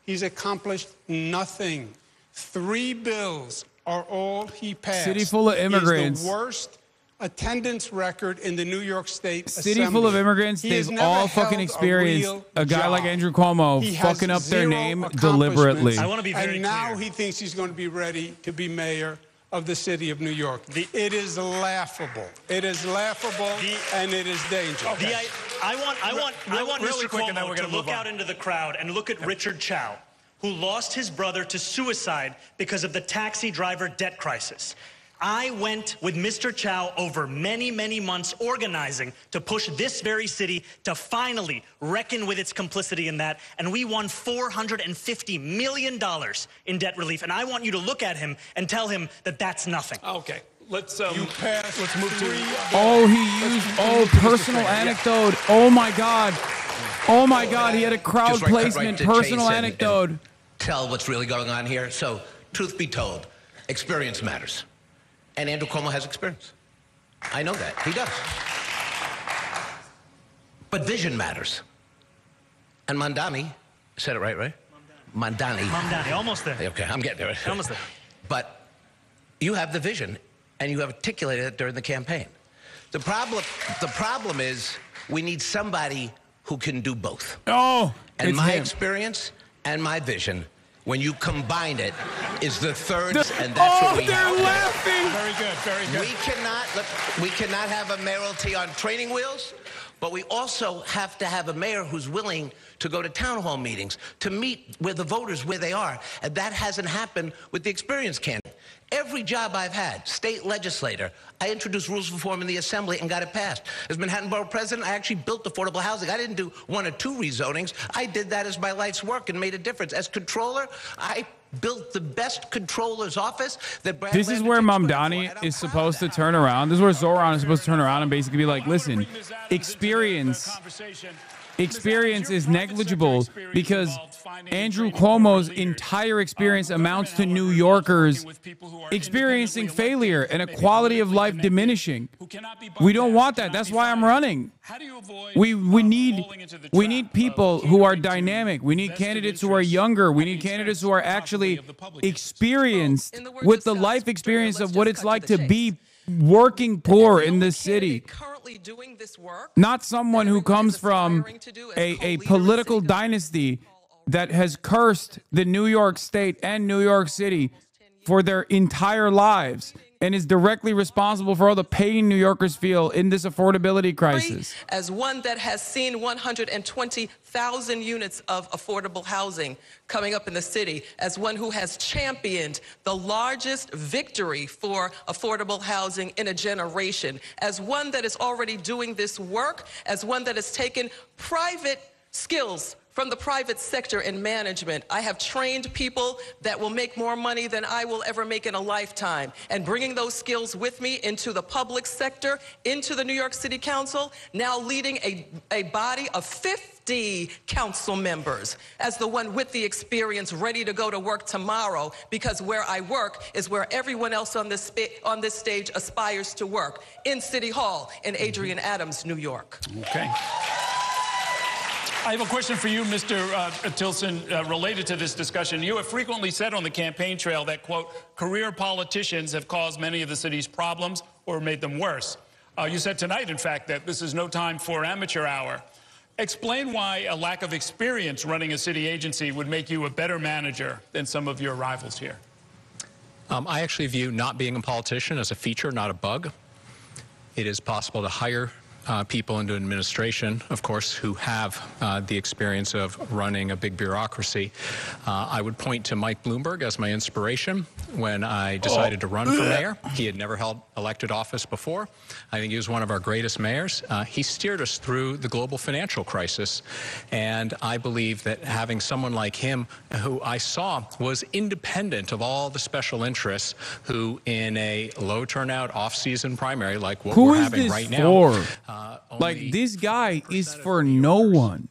He's accomplished nothing. 3 bills are all he passed. City full of immigrants. He has the worst attendance record in the New York State City Assembly. full of immigrants. He has They've never all held fucking a experienced real a guy job. like Andrew Cuomo He has fucking up their zero name accomplishments. deliberately. I want to be very And now clear. he thinks he's going to be ready to be mayor of the city of New York. It is laughable. It is laughable, and it is dangerous. I want really Mr. quick, and then Cuomo we're to gonna look move on. out into the crowd and look at Richard Chow, who lost his brother to suicide because of the taxi driver debt crisis. I went with Mr. Chow over many, many months organizing to push this very city to finally reckon with its complicity in that, and we won $450 million in debt relief. And I want you to look at him and tell him that that's nothing. Okay. Let's You passed let's move to. Oh, he used personal anecdote. Oh my God. Oh my God. He had a crowd Just cut placement to personal chase anecdote. and tell what's really going on here. So, truth be told, experience matters. And Andrew Cuomo has experience. I know that. He does. But vision matters. And Mamdani said it right? Mamdani, almost there. Okay, I'm getting there. Almost there. But you have the vision, and you have articulated it during the campaign. The problem is we need somebody who can do both. Oh, And it's my him. experience and my vision, when you combine it, is the third, and that's what we they're have. laughing. Very good. Very good. We cannot have a mayoralty on training wheels, but we also have to have a mayor who's willing to go to town hall meetings, to meet with the voters where they are. And that hasn't happened with the experienced candidate. Every job I've had, state legislator, I introduced rules of reform in the assembly and got it passed. As Manhattan Borough president, I actually built affordable housing. I didn't do 1 or 2 rezonings. I did that as my life's work and made a difference. As controller, I built the best controller's office that Brad This is where Mamdani is supposed to turn around. This is where Zohran is supposed to turn around and basically be like, listen, experience is negligible because Andrew Cuomo's entire experience amounts to New Yorkers experiencing failure and a quality of life diminishing. We don't want that. That's why I'm running. We need people who are dynamic. We need candidates who are younger. We need candidates who are actually experienced with the life experience of what it's like to be working poor in this city. Not someone who comes from a political dynasty that has cursed the New York State and New York City for their entire lives and is directly responsible for all the pain New Yorkers feel in this affordability crisis. As one that has seen 120,000 units of affordable housing coming up in the city, as one who has championed the largest victory for affordable housing in a generation, as one that is already doing this work, as one that has taken private skills from the private sector in management. I have trained people that will make more money than I will ever make in a lifetime. And bringing those skills with me into the public sector, into the New York City Council, now leading a body of 50 council members as the one with the experience ready to go to work tomorrow, because where I work is where everyone else on this stage aspires to work, in City Hall in Adrian Adams, New York. Okay. I have a question for you, Mr. Tilson, related to this discussion. You have frequently said on the campaign trail that, quote, career politicians have caused many of the city's problems or made them worse. You said tonight, in fact, that this is no time for amateur hour. Explain why a lack of experience running a city agency would make you a better manager than some of your rivals here. I actually view not being a politician as a feature, not a bug. It is possible to hire people into administration, of course, who have the experience of running a big bureaucracy. I would point to Mike Bloomberg as my inspiration when I decided to run for mayor. He had never held elected office before. I think he was one of our greatest mayors. He steered us through the global financial crisis, and I believe that having someone like him, who I saw was independent of all the special interests, who in a low turnout off-season primary like what we're having right now, like, this guy is for no one.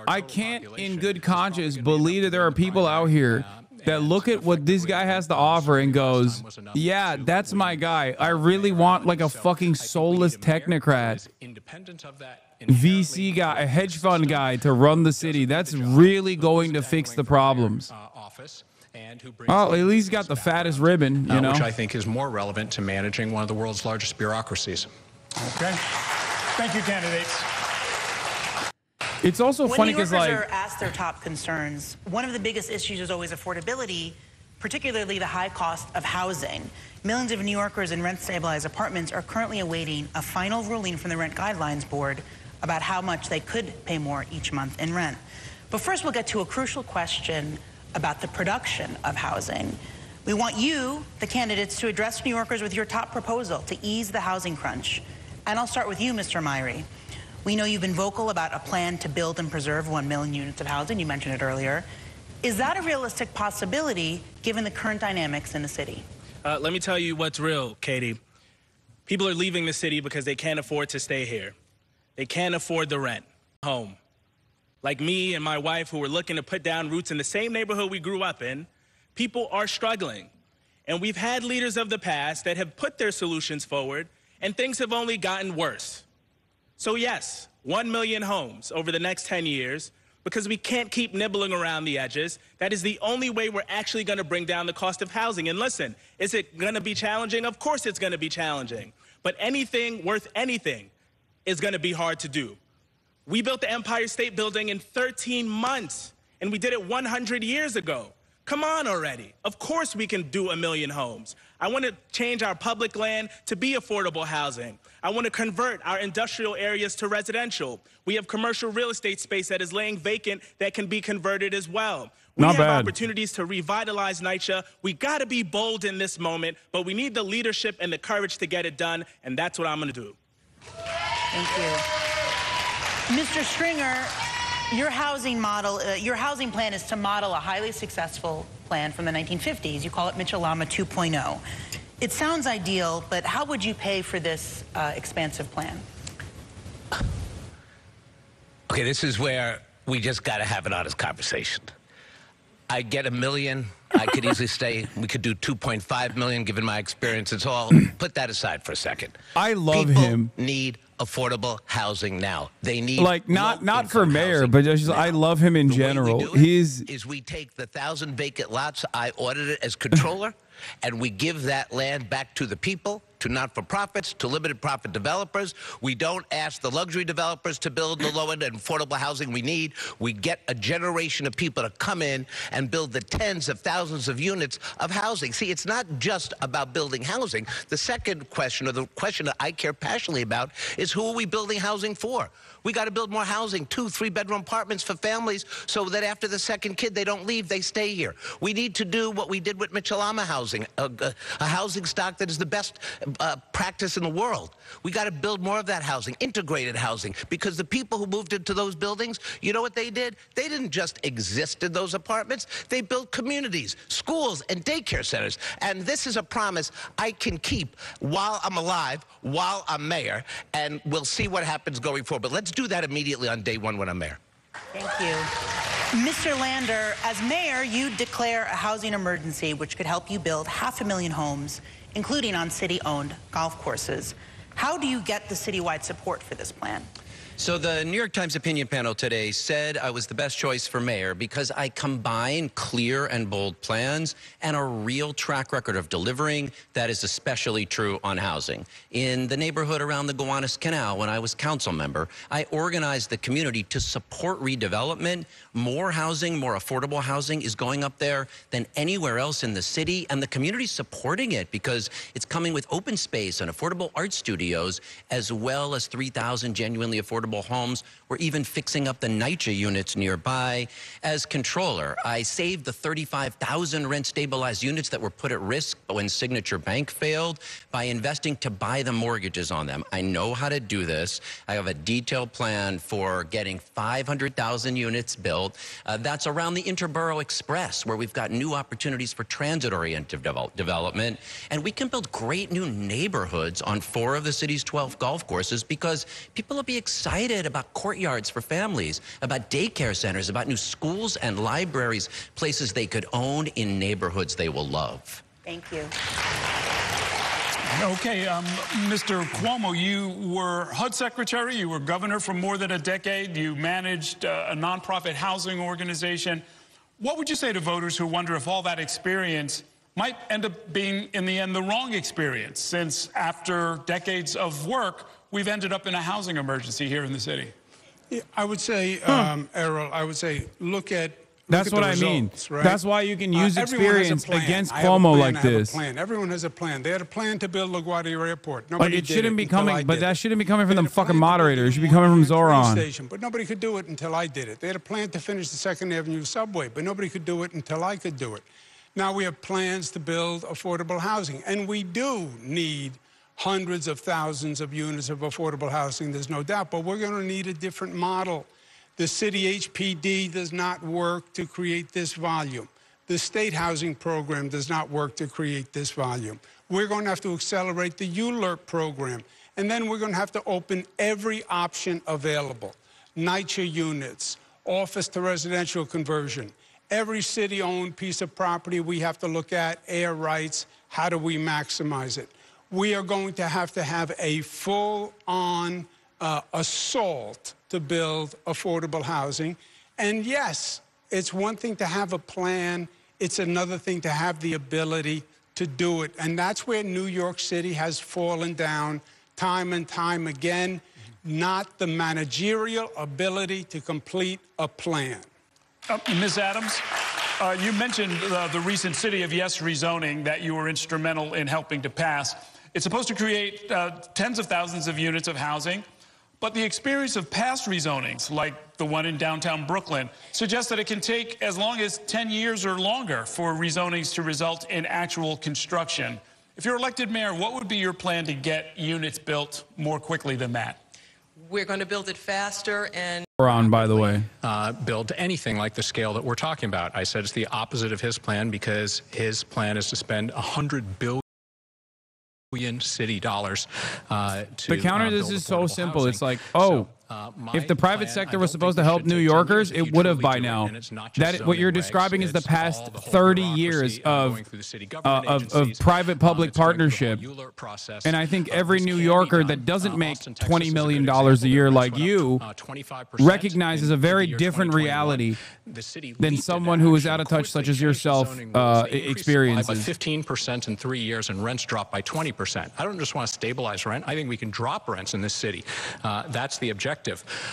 I can't in good conscience believe that there are people out here that look at what this guy has to offer and goes, yeah, that's my guy. I really want like a fucking soulless technocrat, VC guy, a hedge fund guy to run the city. That's really going to fix the problems. Well, at least got the fattest ribbon, you know. Which I think is more relevant to managing one of the world's largest bureaucracies. Okay. Thank you, candidates. It's also funny because, like, when New Yorkers are asked their top concerns, one of the biggest issues is always affordability, particularly the high cost of housing. Millions of New Yorkers in rent-stabilized apartments are currently awaiting a final ruling from the Rent Guidelines Board about how much they could pay more each month in rent. But first, we'll get to a crucial question about the production of housing. We want you, the candidates, to address New Yorkers with your top proposal to ease the housing crunch. And I'll start with you, Mr. Myrie. We know you've been vocal about a plan to build and preserve 1 million units of housing. You mentioned it earlier. Is that a realistic possibility given the current dynamics in the city? Let me tell you what's real, Katie. People are leaving the city because they can't afford to stay here. They can't afford the rent. Home. Like me and my wife, who were looking to put down roots in the same neighborhood we grew up in, people are struggling. And we've had leaders of the past that have put their solutions forward, and things have only gotten worse. So yes, 1 million homes over the next 10 years, because we can't keep nibbling around the edges. That is the only way we're actually going to bring down the cost of housing. And listen, is it going to be challenging? Of course it's going to be challenging. But anything worth anything is going to be hard to do. We built the Empire State Building in 13 months, and we did it 100 years ago. Come on already. Of course we can do 1 million homes. I want to change our public land to be affordable housing. I want to convert our industrial areas to residential. We have commercial real estate space that is laying vacant that can be converted as well. We have opportunities to revitalize NYCHA. We got to be bold in this moment, but we need the leadership and the courage to get it done, and that's what I'm going to do. Thank you. Mr. Stringer, your housing model, your housing plan is to model a highly successful plan from the 1950s. You call it Mitchell-Lama 2.0. It sounds ideal, but how would you pay for this expansive plan? Okay, this is where we just got to have an honest conversation. I get 1 million. I could easily say we could do 2.5 million, given my experience. It's all. Put that aside for a second. I love People him. Need affordable housing now. They need like not for mayor, but just I love him in general. Is we take the 1,000 vacant lots I audited as controller, and we give that land back to the people, to not-for-profits, to limited profit developers. We don't ask the luxury developers to build the low-end and affordable housing we need. We get a generation of people to come in and build the tens of thousands of units of housing. See, it's not just about building housing. The second question, or the question that I care passionately about, is is who are we building housing for? We got to build more housing, 2- 3-bedroom apartments for families so that after the second kid, they don't leave, they stay here. We need to do what we did with Mitchell-Lama housing, a housing stock that is the best practice in the world. We got to build more of that housing, integrated housing, because the people who moved into those buildings, you know what they did? They didn't just exist in those apartments. They built communities, schools, and daycare centers. And this is a promise I can keep while I'm alive, while I'm mayor, and we'll see what happens going forward. But let's do that immediately on day one when I'm mayor. Thank you. Mr. Lander, as mayor, you declare a housing emergency which could help you build 500,000 homes, including on city-owned golf courses. How do you get the citywide support for this plan? So the New York Times opinion panel today said I was the best choice for mayor because I combine clear and bold plans and a real track record of delivering. That is especially true on housing. In the neighborhood around the Gowanus Canal, when I was council member, I organized the community to support redevelopment. More housing, more affordable housing is going up there than anywhere else in the city, and the community's supporting it because it's coming with open space and affordable art studios, as well as 3,000 genuinely affordable homes. We're even fixing up the NYCHA units nearby. As controller, I saved the 35,000 rent-stabilized units that were put at risk when Signature Bank failed by investing to buy the mortgages on them. I know how to do this. I have a detailed plan for getting 500,000 units built. That's around the Interborough Express, where we've got new opportunities for transit-oriented development. And we can build great new neighborhoods on 4 of the city's 12 golf courses because people will be excited about courtyards for families, about daycare centers, about new schools and libraries, places they could own in neighborhoods they will love. Thank you. Okay, Mr. Cuomo, you were HUD secretary, you were governor for more than a decade, you managed a nonprofit housing organization. What would you say to voters who wonder if all that experience might end up being, in the end, the wrong experience, since after decades of work, we've ended up in a housing emergency here in the city? Yeah, I would say, Errol, I would say, look at That's what I mean. Right? That's why you can use experience against Cuomo like this. Everyone has a plan. They had a plan to build LaGuardia Airport. But it shouldn't be coming. But that shouldn't be coming from the fucking moderators. It should be coming from Zohran. But nobody could do it until I did it. They had a plan to finish the 2nd Avenue subway, but nobody could do it until I could do it. Now we have plans to build affordable housing, and we do need hundreds of thousands of units of affordable housing, there's no doubt, but we're going to need a different model. The city HPD does not work to create this volume. The state housing program does not work to create this volume. We're going to have to accelerate the ULERP program, and then we're going to have to open every option available. NYCHA units, office to residential conversion, every city-owned piece of property we have to look at, air rights, how do we maximize it? We are going to have a full-on assault to build affordable housing. And yes, it's one thing to have a plan. It's another thing to have the ability to do it. And that's where New York City has fallen down time and time again, not the managerial ability to complete a plan. Ms. Adams, you mentioned the recent City of Yes rezoning that you were instrumental in helping to pass. It's supposed to create tens of thousands of units of housing, but the experience of past rezonings, like the one in downtown Brooklyn, suggests that it can take as long as 10 years or longer for rezonings to result in actual construction. If you're elected mayor, what would be your plan to get units built more quickly than that? We're going to build it faster and by the way, build anything like the scale that we're talking about. I said it's the opposite of his plan because his plan is to spend $100 billion city dollars the counter this is so simple housing. It's like, oh, if the private sector was supposed to help New Yorkers, it would have by now. What you're describing is the past 30 years of private-public partnership. And I think every New Yorker that doesn't make $20 million a year like you recognizes a very different reality than someone who is out of touch, such as yourself, experiences. By 15% in 3 years, and rents dropped by 20%. I don't just want to stabilize rent. I think we can drop rents in this city. That's the objective.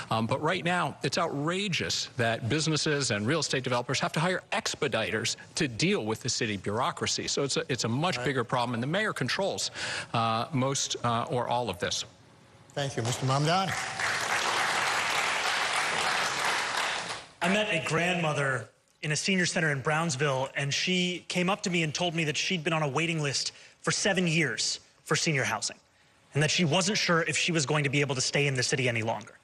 But right now, it's outrageous that businesses and real estate developers have to hire expediters to deal with the city bureaucracy. So it's a much bigger problem, and the mayor controls most or all of this. Thank you. Mr. Mamdani. I met a grandmother in a senior center in Brownsville, and she came up to me and told me that she'd been on a waiting list for 7 years for senior housing, and that she wasn't sure if she was going to be able to stay in the city any longer.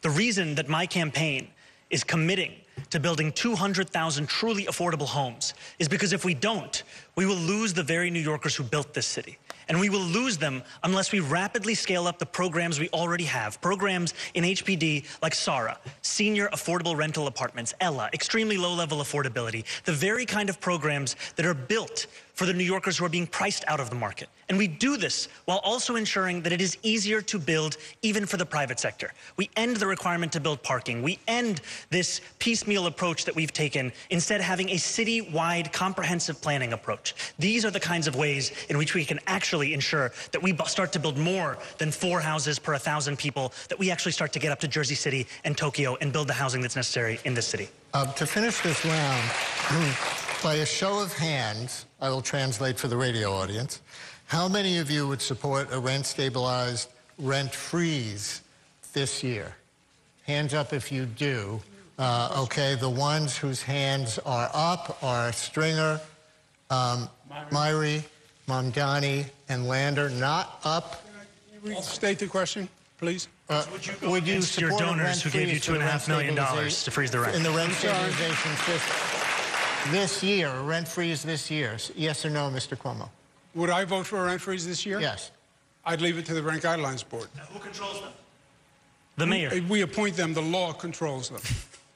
The reason that my campaign is committing to building 200,000 truly affordable homes is because if we don't, we will lose the very New Yorkers who built this city. And we will lose them unless we rapidly scale up the programs we already have. Programs in HPD like SARA, Senior Affordable Rental Apartments, ELA, extremely low-level affordability, the very kind of programs that are built for the New Yorkers who are being priced out of the market. And we do this while also ensuring that it is easier to build even for the private sector. We end the requirement to build parking. We end this piecemeal approach that we've taken, instead having a city-wide comprehensive planning approach. These are the kinds of ways in which we can actually ensure that we start to build more than 4 houses per 1,000 people, that we actually start to get up to Jersey City and Tokyo and build the housing that's necessary in this city. To finish this round, by a show of hands, I will translate for the radio audience, how many of you would support a rent-stabilized rent freeze this year? Hands up if you do. Okay, the ones whose hands are up are Stringer, Myrie, Mamdani, and Lander. Not up. Can you state the question, please? Would you support your donors who gave you $2.5 million to freeze the rent? In the rent stabilization system this year, a rent freeze this year? Yes or no, Mr. Cuomo? Would I vote for a rent freeze this year? Yes. I'd leave it to the Rent Guidelines Board. Now, who controls them? The mayor. We appoint them. The law controls them.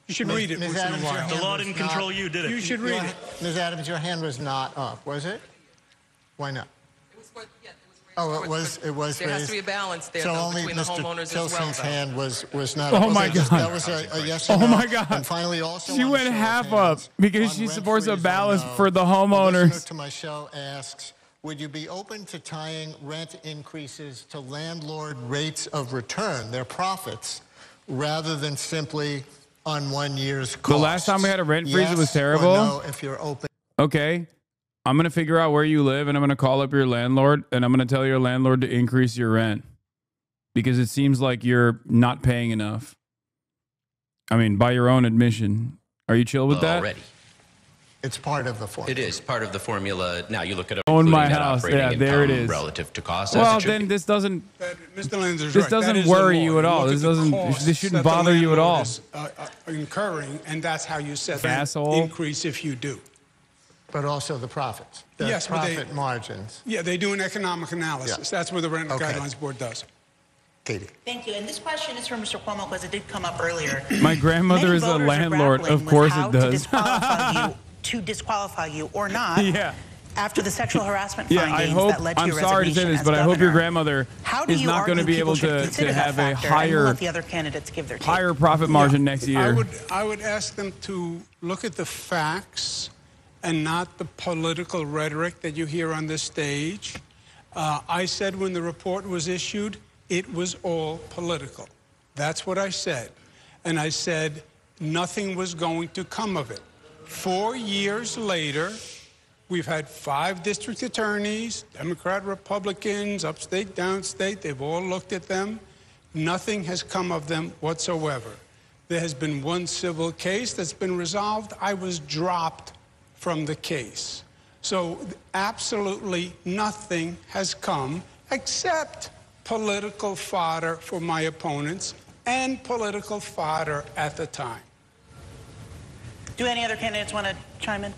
You should read it once in a while. The law didn't control you, did it? You should read it. Ms. Adams, your hand was not up, was it? Why not? Oh, it was There raised. has to be a balance there, So though, only between the Mr. homeowners as well, Tilson's though. hand was not Oh up. my God. That was a yes or no. Oh my God. And finally, also She on went the show of half hands, up because on she rent supports a freeze or balance no, for the a homeowners. listener to my show asks, would you be open to tying rent increases to landlord rates of return, their profits, rather than simply on 1 year's costs? The last time we had a rent freeze, it was Yes or terrible. no, if you're open. Okay. I'm going to figure out where you live and I'm going to call up your landlord and I'm going to tell your landlord to increase your rent because it seems like you're not paying enough. I mean, by your own admission. Are you chill with that? Already. It's part of the formula. It is part of the formula. Now you look at Own my net house. operating Yeah, there it income is. relative to cost. Well, as it should then be. this doesn't. Mr. Lander's This right. doesn't That is the worry law. you at all. Look This at the doesn't. costs This shouldn't that the bother you at all. landlord is, incurring, and that's how you set the Asshole. increase if you do. But also the profits. The Yes, but profit margins. Yeah, they do an economic analysis. Yeah. That's what the Rent Okay. Guidelines Board does. Katie. Thank you. And this question is from Mr. Cuomo because it did come up earlier. My grandmother Many is a voters are landlord. grappling Of with course how it to does. disqualify you or not. Yeah. After the sexual harassment Yeah, findings I hope. that led to I'm your sorry to say resignation this, as but I hope your governor. grandmother How do is you not going to argue be able people should to consider have that a factor and higher let the other candidates give their take? higher profit margin next year. I would ask them to look at the facts and not the political rhetoric that you hear on this stage. I said when the report was issued, it was all political. That's what I said. And I said nothing was going to come of it. 4 years later, we've had 5 district attorneys, Democrat, Republicans, upstate, downstate. They've all looked at them. Nothing has come of them whatsoever. There has been one civil case that's been resolved. I was dropped from the case. So absolutely nothing has come except political fodder for my opponents and political fodder at the time. Do any other candidates want to chime in?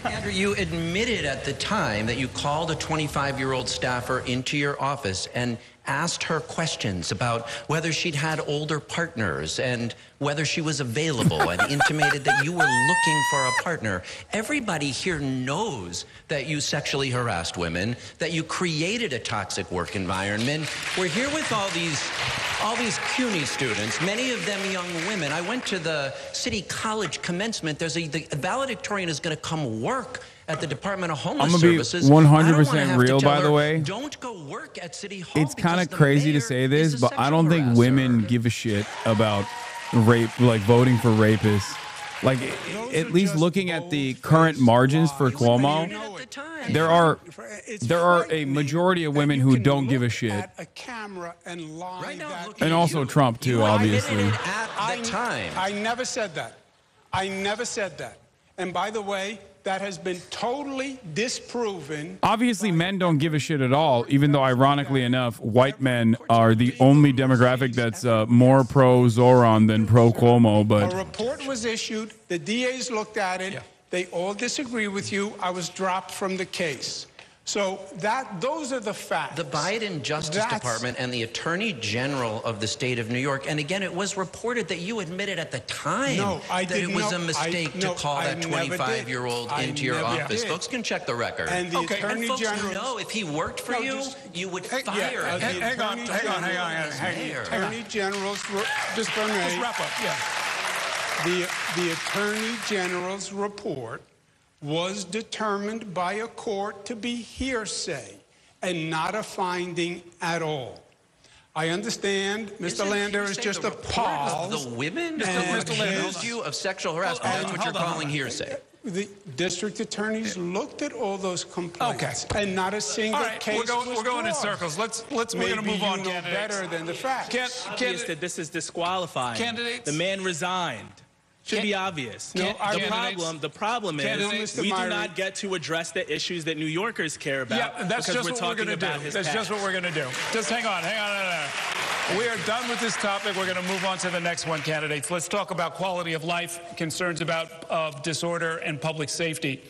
Andrew, you admitted at the time that you called a 25-year-old staffer into your office and asked her questions about whether she'd had older partners and whether she was available and intimated that you were looking for a partner. Everybody here knows that you sexually harassed women, that you created a toxic work environment. We're here with all these CUNY students, many of them young women. I went to the City College commencement. The valedictorian is going to come work at the Department of Homeless Services. I'm gonna be 100% real, by the way. Don't go work at City Hall. It's kind of crazy to say this, but I don't think women give a shit about rape, like voting for rapists. Like, at least looking at the current margins for Cuomo, there are a majority of women who don't give a shit. At a camera and lie And also Trump, too, obviously. At the time. I never said that. I never said that. And by the way, that has been totally disproven. Obviously, men don't give a shit at all, even though, ironically enough, white men are the only demographic that's more pro-Zohran than pro-Cuomo. But a report was issued. The DAs looked at it. They all disagree with you. I was dropped from the case. So those are the facts. The Biden Justice Department and the Attorney General of the state of New York, and again, it was reported that you admitted at the time that it was a mistake to call that 25-year-old into your office. Folks can check the record. And the Attorney General, know if he worked for you, you would fire him. Hang on. Attorney General's, just wrap up. The Attorney General's report was determined by a court to be hearsay and not a finding at all. I understand Mr. Lander is just appalled. The women accused you of sexual harassment. That's what you're calling hearsay. The district attorneys looked at all those complaints, and not a single case we're going in circles. We're going to move on. Better than the facts. Obvious that this is disqualifying. Candidates. The man resigned. Should be obvious. The problem is we do not get to address the issues that New Yorkers care about. Yeah, that's just what we're going to do. That's just what we're going to do. Just hang on. We are done with this topic. We're going to move on to the next one, candidates. Let's talk about quality of life, concerns about disorder and public safety.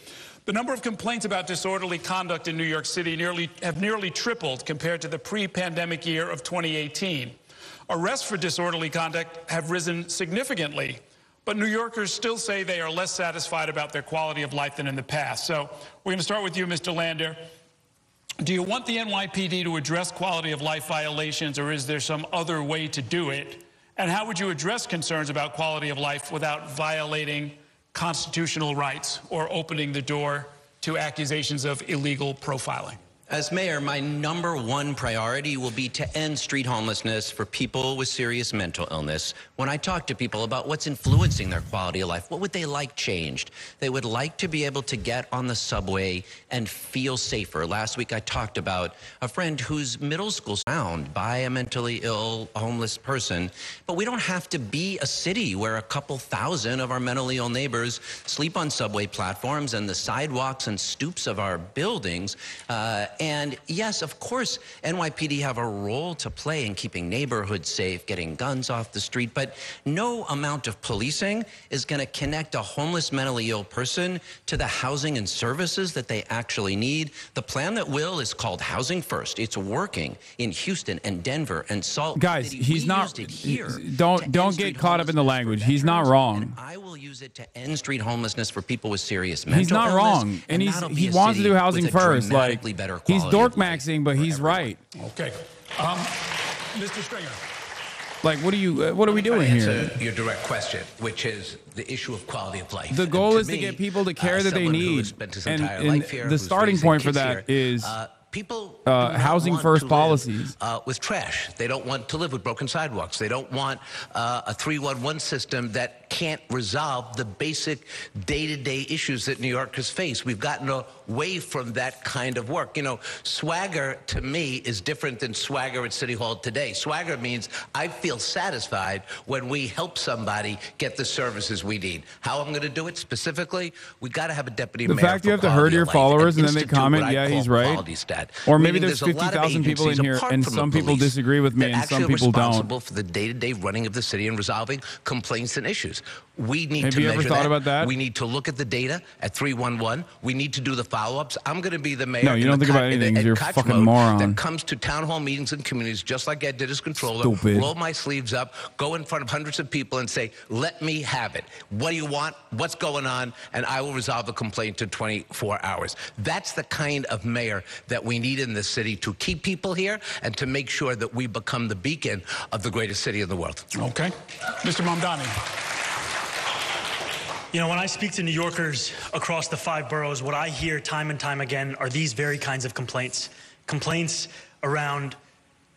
The number of complaints about disorderly conduct in New York City have nearly tripled compared to the pre-pandemic year of 2018. Arrests for disorderly conduct have risen significantly. But New Yorkers still say they are less satisfied about their quality of life than in the past. So we're going to start with you, Mr. Lander. Do you want the NYPD to address quality of life violations, or is there some other way to do it? And how would you address concerns about quality of life without violating constitutional rights or opening the door to accusations of illegal profiling? As mayor, my #1 priority will be to end street homelessness for people with serious mental illness. When I talk to people about what's influencing their quality of life, what would they like changed? They would like to be able to get on the subway and feel safer. Last week I talked about a friend whose middle school's surrounded by a mentally ill homeless person. But we don't have to be a city where a couple thousand of our mentally ill neighbors sleep on subway platforms and the sidewalks and stoops of our buildings. And yes, of course, NYPD have a role to play in keeping neighborhoods safe, getting guns off the street, but no amount of policing is going to connect a homeless mentally ill person to the housing and services that they actually need. The plan that will is called Housing First. It's working in Houston and Denver and Salt Lake Guys, City. he's not. Don't get caught up in the language. He's not wrong. I will use it to end street homelessness for people with serious mental illness. He's not wrong, and he wants to do Housing First. Like, he's dork maxing, but he's right. Okay, Mr. Stringer. Like, what are we doing here? Answer your direct question, which is the issue of quality of life. The goal is to get people the care that they need, and the starting point for that is people housing first policies. With trash. They don't want to live with broken sidewalks. They don't want a 311 system that can't resolve the basic day-to-day issues that New Yorkers face. We've gotten away from that kind of work. You know, swagger to me is different than swagger at City Hall today. Swagger means I feel satisfied when we help somebody get the services we need. How I'm going to do it specifically, we got to have a deputy mayor. The fact you have to herd your followers and then they comment, yeah, he's right. Or maybe there's 50,000 people in here and some people disagree with me and some people don't. Responsible for the day-to-day running of the city and resolving complaints and issues. We need to measure that. Have you ever thought about that? We need to look at the data at 311. We need to do the follow-ups. I'm going to be the mayor. No, you don't think about anything because you're a fucking moron. That comes to town hall meetings and communities, just like Ed did as controller. Stupid. Roll my sleeves up, go in front of hundreds of people and say, let me have it. What do you want? What's going on? And I will resolve the complaint in 24 hours. That's the kind of mayor that we need in this city to keep people here and to make sure that we become the beacon of the greatest city in the world. Okay. Mr. Mamdani. You know, when I speak to New Yorkers across the 5 boroughs, what I hear time and time again are these very kinds of complaints. Complaints around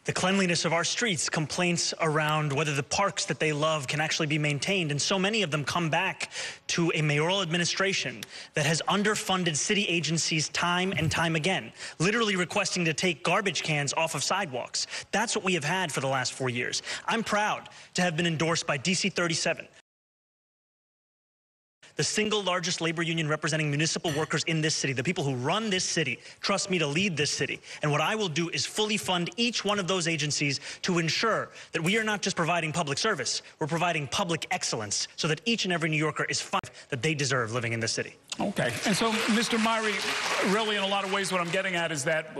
the cleanliness of our streets, complaints around whether the parks that they love can actually be maintained. And so many of them come back to a mayoral administration that has underfunded city agencies time and time again, literally requesting to take garbage cans off of sidewalks. That's what we have had for the last 4 years. I'm proud to have been endorsed by DC 37. The single largest labor union representing municipal workers in this city, the people who run this city, trust me to lead this city. And what I will do is fully fund each one of those agencies to ensure that we are not just providing public service, we're providing public excellence so that each and every New Yorker is fine that they deserve living in this city. Okay. And so, Mr. Myrie, really in a lot of ways what I'm getting at is that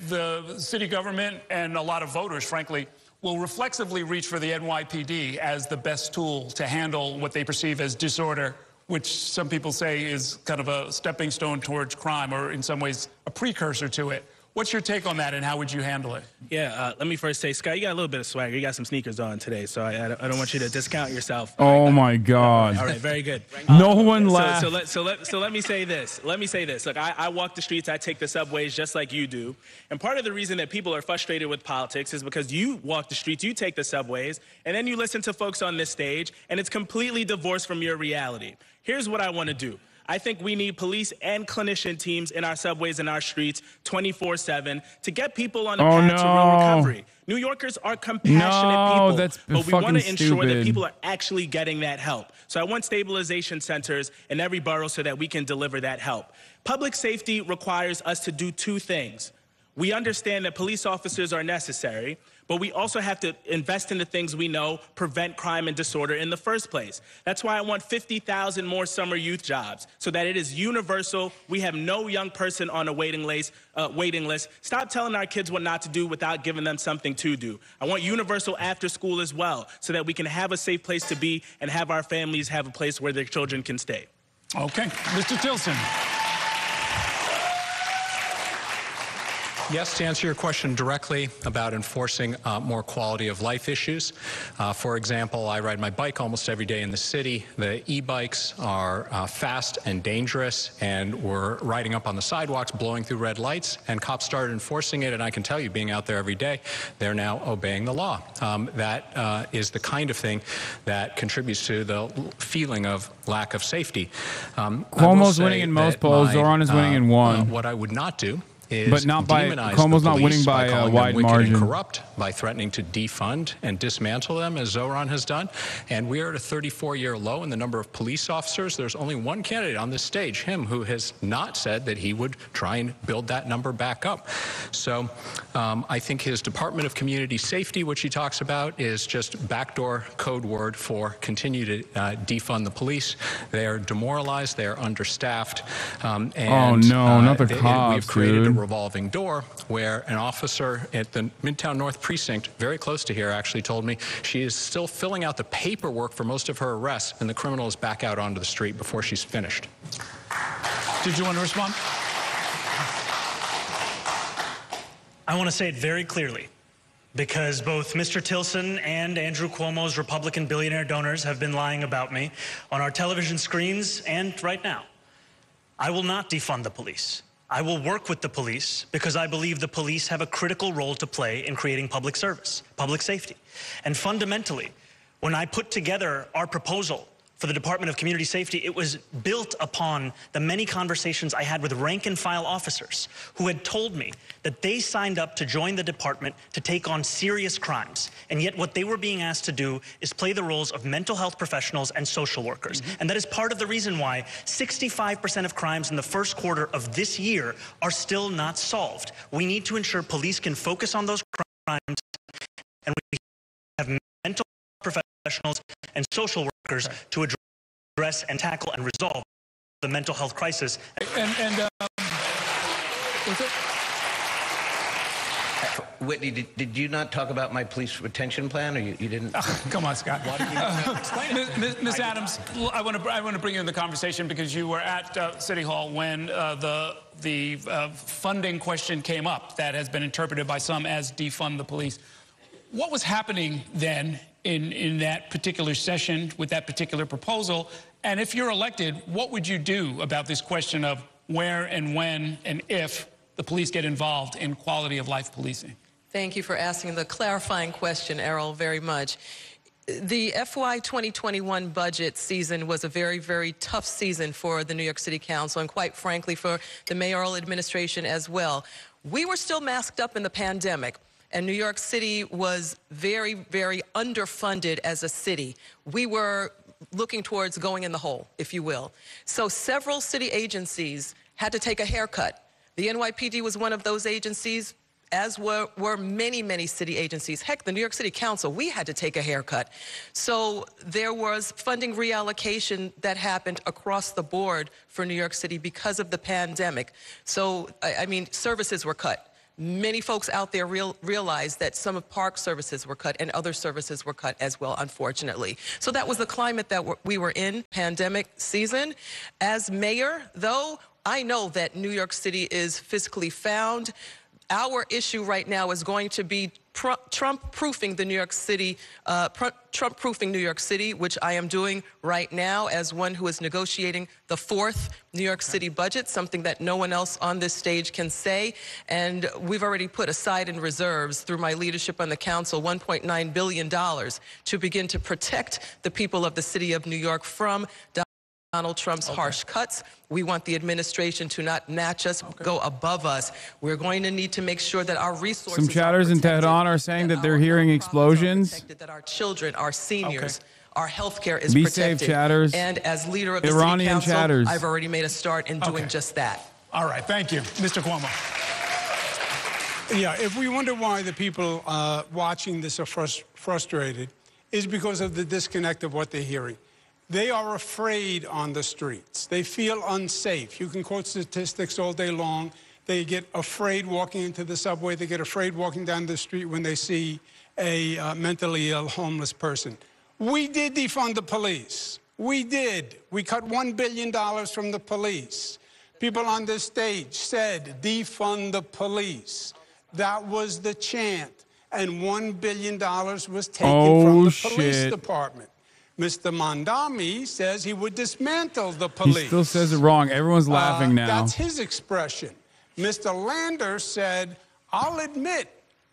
the city government and a lot of voters, frankly, will reflexively reach for the NYPD as the best tool to handle what they perceive as disorder, which some people say is kind of a stepping stone towards crime, or in some ways a precursor to it. What's your take on that, and how would you handle it? Yeah, let me first say, Scott, you got a little bit of swagger. You got some sneakers on today, so I don't want you to discount yourself. Oh, my God. All right, very good. No one laughed. So let me say this. Look, I walk the streets, I take the subways just like you do. And part of the reason that people are frustrated with politics is because you walk the streets, you take the subways, and then you listen to folks on this stage, and it's completely divorced from your reality. Here's what I want to do. I think we need police and clinician teams in our subways and our streets 24/7 to get people on the path to real recovery. New Yorkers are compassionate people, but we want to ensure that people are actually getting that help. So I want stabilization centers in every borough so that we can deliver that help. Public safety requires us to do two things. We understand that police officers are necessary, but we also have to invest in the things we know prevent crime and disorder in the first place. That's why I want 50,000 more summer youth jobs, so that it is universal. We have no young person on a waiting list. Stop telling our kids what not to do without giving them something to do. I want universal after school as well, so that we can have a safe place to be and have our families have a place where their children can stay. Okay. Mr. Tilson. Yes, to answer your question directly about enforcing more quality of life issues. For example, I ride my bike almost every day in the city. The e-bikes are fast and dangerous, and we're riding up on the sidewalks, blowing through red lights, and cops started enforcing it, and I can tell you, being out there every day, they're now obeying the law. That is the kind of thing that contributes to the feeling of lack of safety. Cuomo's winning in most polls. Zohran is winning in one. What I would not do is but not by Cuomo's not winning by a wide margin. Corrupt, by threatening to defund and dismantle them, as Zohran has done. And we are at a 34-year low in the number of police officers. There's only one candidate on this stage, him, who has not said that he would try and build that number back up. So I think his Department of Community Safety, which he talks about, is just backdoor code word for continue to defund the police. They are demoralized. They are understaffed. And, oh, no, not the cops, we've created dude. a revolving door where an officer at the Midtown North Precinct, very close to here, actually told me she is still filling out the paperwork for most of her arrests, and the criminal is back out onto the street before she's finished. Did you want to respond? I want to say it very clearly, because both Mr. Tilson and Andrew Cuomo's Republican billionaire donors have been lying about me on our television screens and right now. I will not defund the police. I will work with the police because I believe the police have a critical role to play in creating public service, public safety. And fundamentally, when I put together our proposal for the Department of Community Safety, it was built upon the many conversations I had with rank and file officers who had told me that they signed up to join the department to take on serious crimes. And yet what they were being asked to do is play the roles of mental health professionals and social workers. And that is part of the reason why 65% of crimes in the first quarter of this year are still not solved. We need to ensure police can focus on those crimes, and we have mental professionals and social workers to address and tackle and resolve the mental health crisis. Whitney, did you not talk about my police retention plan, or you didn't? Come on, Scott. Ms. Adams, I want to bring you in the conversation because you were at City Hall when the funding question came up that has been interpreted by some as defund the police. What was happening then in that particular session with that particular proposal? And if you're elected, what would you do about this question of where and when and if the police get involved in quality of life policing? Thank you for asking the clarifying question, Errol, very much. The FY 2021 budget season was a very, very tough season for the New York City Council and, quite frankly, for the mayoral administration as well. We were still masked up in the pandemic, and New York City was very, very underfunded as a city. We were looking towards going in the hole, if you will. So several city agencies had to take a haircut. The NYPD was one of those agencies, as were many, many city agencies. Heck, the New York City Council, we had to take a haircut. So there was funding reallocation that happened across the board for New York City because of the pandemic. So, I mean, services were cut. Many folks out there realized that some of park services were cut and other services were cut as well, unfortunately. So that was the climate that we were in, pandemic season. As mayor, though, I know that New York City is fiscally found. Our issue right now is going to be Trump-proofing the New York City, Trump-proofing New York City, which I am doing right now as one who is negotiating the 4th New York City budget, something that no one else on this stage can say. And we've already put aside in reserves through my leadership on the council $1.9 billion to begin to protect the people of the city of New York from Donald Trump's harsh cuts. We want the administration to not match us, go above us. We're going to need to make sure that our resources. Some chatters in Tehran are saying that they're hearing explosions. That our children, our seniors, our health care is Be protected. safe, chatters. And as leader of the Iranian city council, chatters. I've already made a start in doing just that. All right, thank you. Mr. Cuomo. Yeah, if we wonder why the people watching this are frustrated, is because of the disconnect of what they're hearing. They are afraid on the streets. They feel unsafe. You can quote statistics all day long. They get afraid walking into the subway. They get afraid walking down the street when they see a mentally ill homeless person. We did defund the police. We did. We cut $1 billion from the police. People on this stage said, defund the police. That was the chant. And $1 billion was taken from the police department. Mr. Mamdani says he would dismantle the police. He still says it wrong. Everyone's laughing now. That's his expression. Mr. Lander said, I'll admit,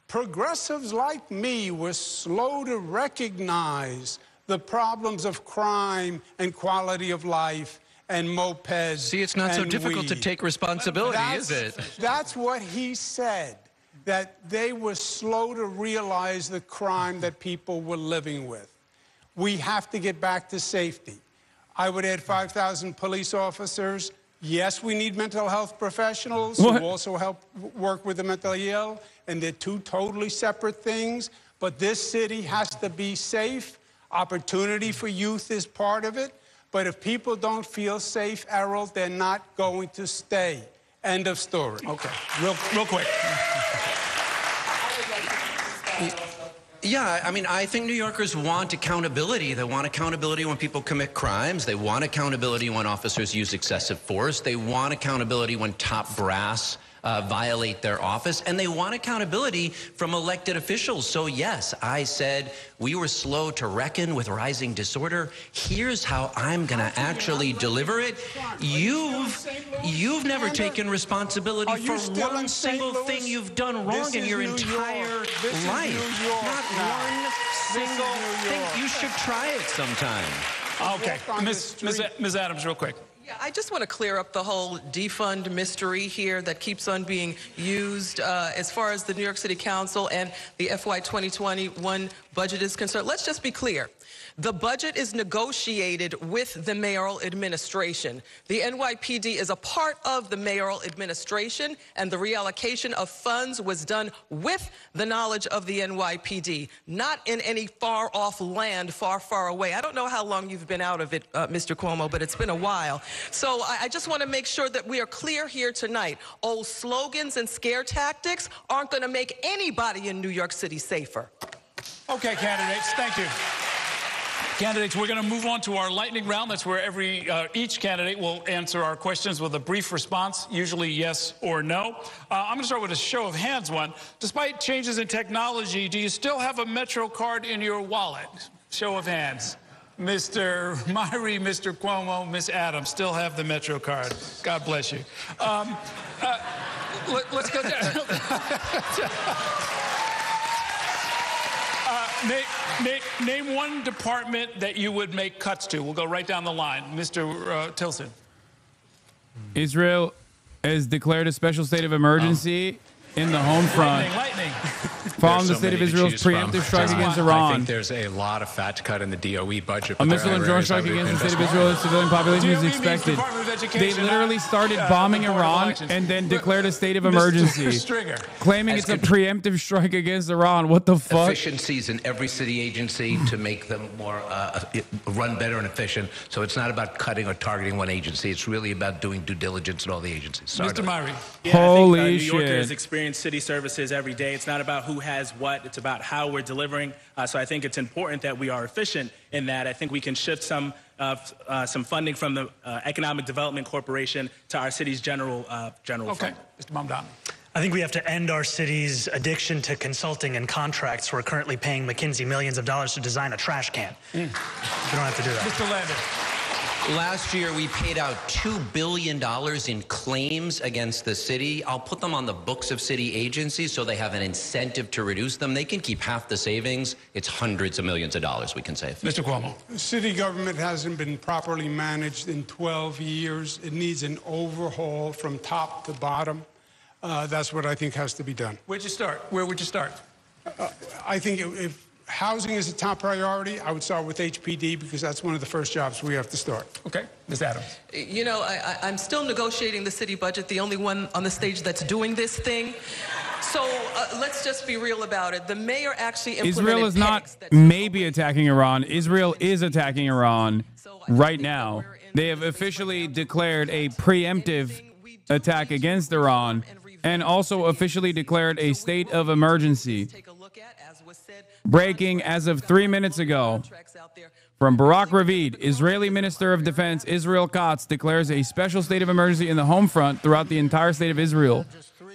progressives like me were slow to recognize the problems of crime and quality of life and mopeds. See, it's not so difficult to take responsibility, is it? That's what he said, that they were slow to realize the crime that people were living with. We have to get back to safety. I would add 5,000 police officers. Yes, we need mental health professionals who also help work with the mentally ill, and they're two totally separate things. But this city has to be safe. Opportunity for youth is part of it. But if people don't feel safe, Errol, they're not going to stay. End of story. Okay, real quick. Yeah, I mean, I think New Yorkers want accountability. They want accountability when people commit crimes. They want accountability when officers use excessive force. They want accountability when top brass violate their office. And they want accountability from elected officials. So, yes, I said we were slow to reckon with rising disorder. Here's how I'm going to actually deliver it. You've never taken responsibility for one single thing you've done wrong in your entire life. Not one single thing. You should try it sometime. Okay, Ms. Adams, real quick. Yeah, I just want to clear up the whole defund mystery here that keeps on being used as far as the New York City Council and the FY 2021 budget is concerned. Let's just be clear. The budget is negotiated with the mayoral administration. The NYPD is a part of the mayoral administration, and the reallocation of funds was done with the knowledge of the NYPD, not in any far-off land, far, far away. I don't know how long you've been out of it, Mr. Cuomo, but it's been a while. So I just want to make sure that we are clear here tonight. Old slogans and scare tactics aren't going to make anybody in New York City safer. Okay, candidates, thank you. Candidates, we're going to move on to our lightning round. That's where each candidate will answer our questions with a brief response, usually yes or no. I'm going to start with a show of hands one. Despite changes in technology, do you still have a Metro card in your wallet? Show of hands. Mr. Myrie, Mr. Cuomo, Ms. Adams still have the Metro card. God bless you. Let's go down. Name one department that you would make cuts to. We'll go right down the line. Mr. Tilson. Israel has declared a special state of emergency in the home front. Lightning. Following the state of Israel's preemptive strike against Iran. I think there's a lot of fat to cut in the DOE budget. A missile and drone strike against the state of Israel's civilian population is expected. They literally started bombing Iran and then declared a state of emergency, claiming it's a preemptive strike against Iran. What the fuck? Efficiencies in every city agency to make them more run better and efficient. So it's not about cutting or targeting one agency. It's really about doing due diligence in all the agencies. Sorry, Mr. Myrie. Yeah, Holy I think, shit. New Yorkers experience city services every day. It's not about who has what. It's about how we're delivering. So I think it's important that we are efficient in that. I think we can shift some funding from the Economic Development Corporation to our city's general fund. Mr. Mamdani. I think we have to end our city's addiction to consulting and contracts. We're currently paying McKinsey millions of dollars to design a trash can. We don't have to do that. Mr. Landon. Last year, we paid out $2 billion in claims against the city. I'll put them on the books of city agencies so they have an incentive to reduce them. They can keep half the savings. It's hundreds of millions of dollars we can save. Mr. Cuomo. City government hasn't been properly managed in 12 years. It needs an overhaul from top to bottom. That's what I think has to be done. Where'd you start? Where would you start? I think if housing is a top priority, I would start with HPD because that's one of the first jobs we have to start. Okay. Ms. Adams. You know, I'm still negotiating the city budget, the only one on the stage that's doing this thing. So let's just be real about it. The mayor actually implemented Israel is not maybe attacking Iran. Israel is attacking Iran right now. They have officially declared a preemptive attack against Iran and also officially declared a state of emergency. Breaking as of 3 minutes ago from Barak Ravid, Israeli Minister of Defense Israel Katz declares a special state of emergency in the home front throughout the entire state of Israel.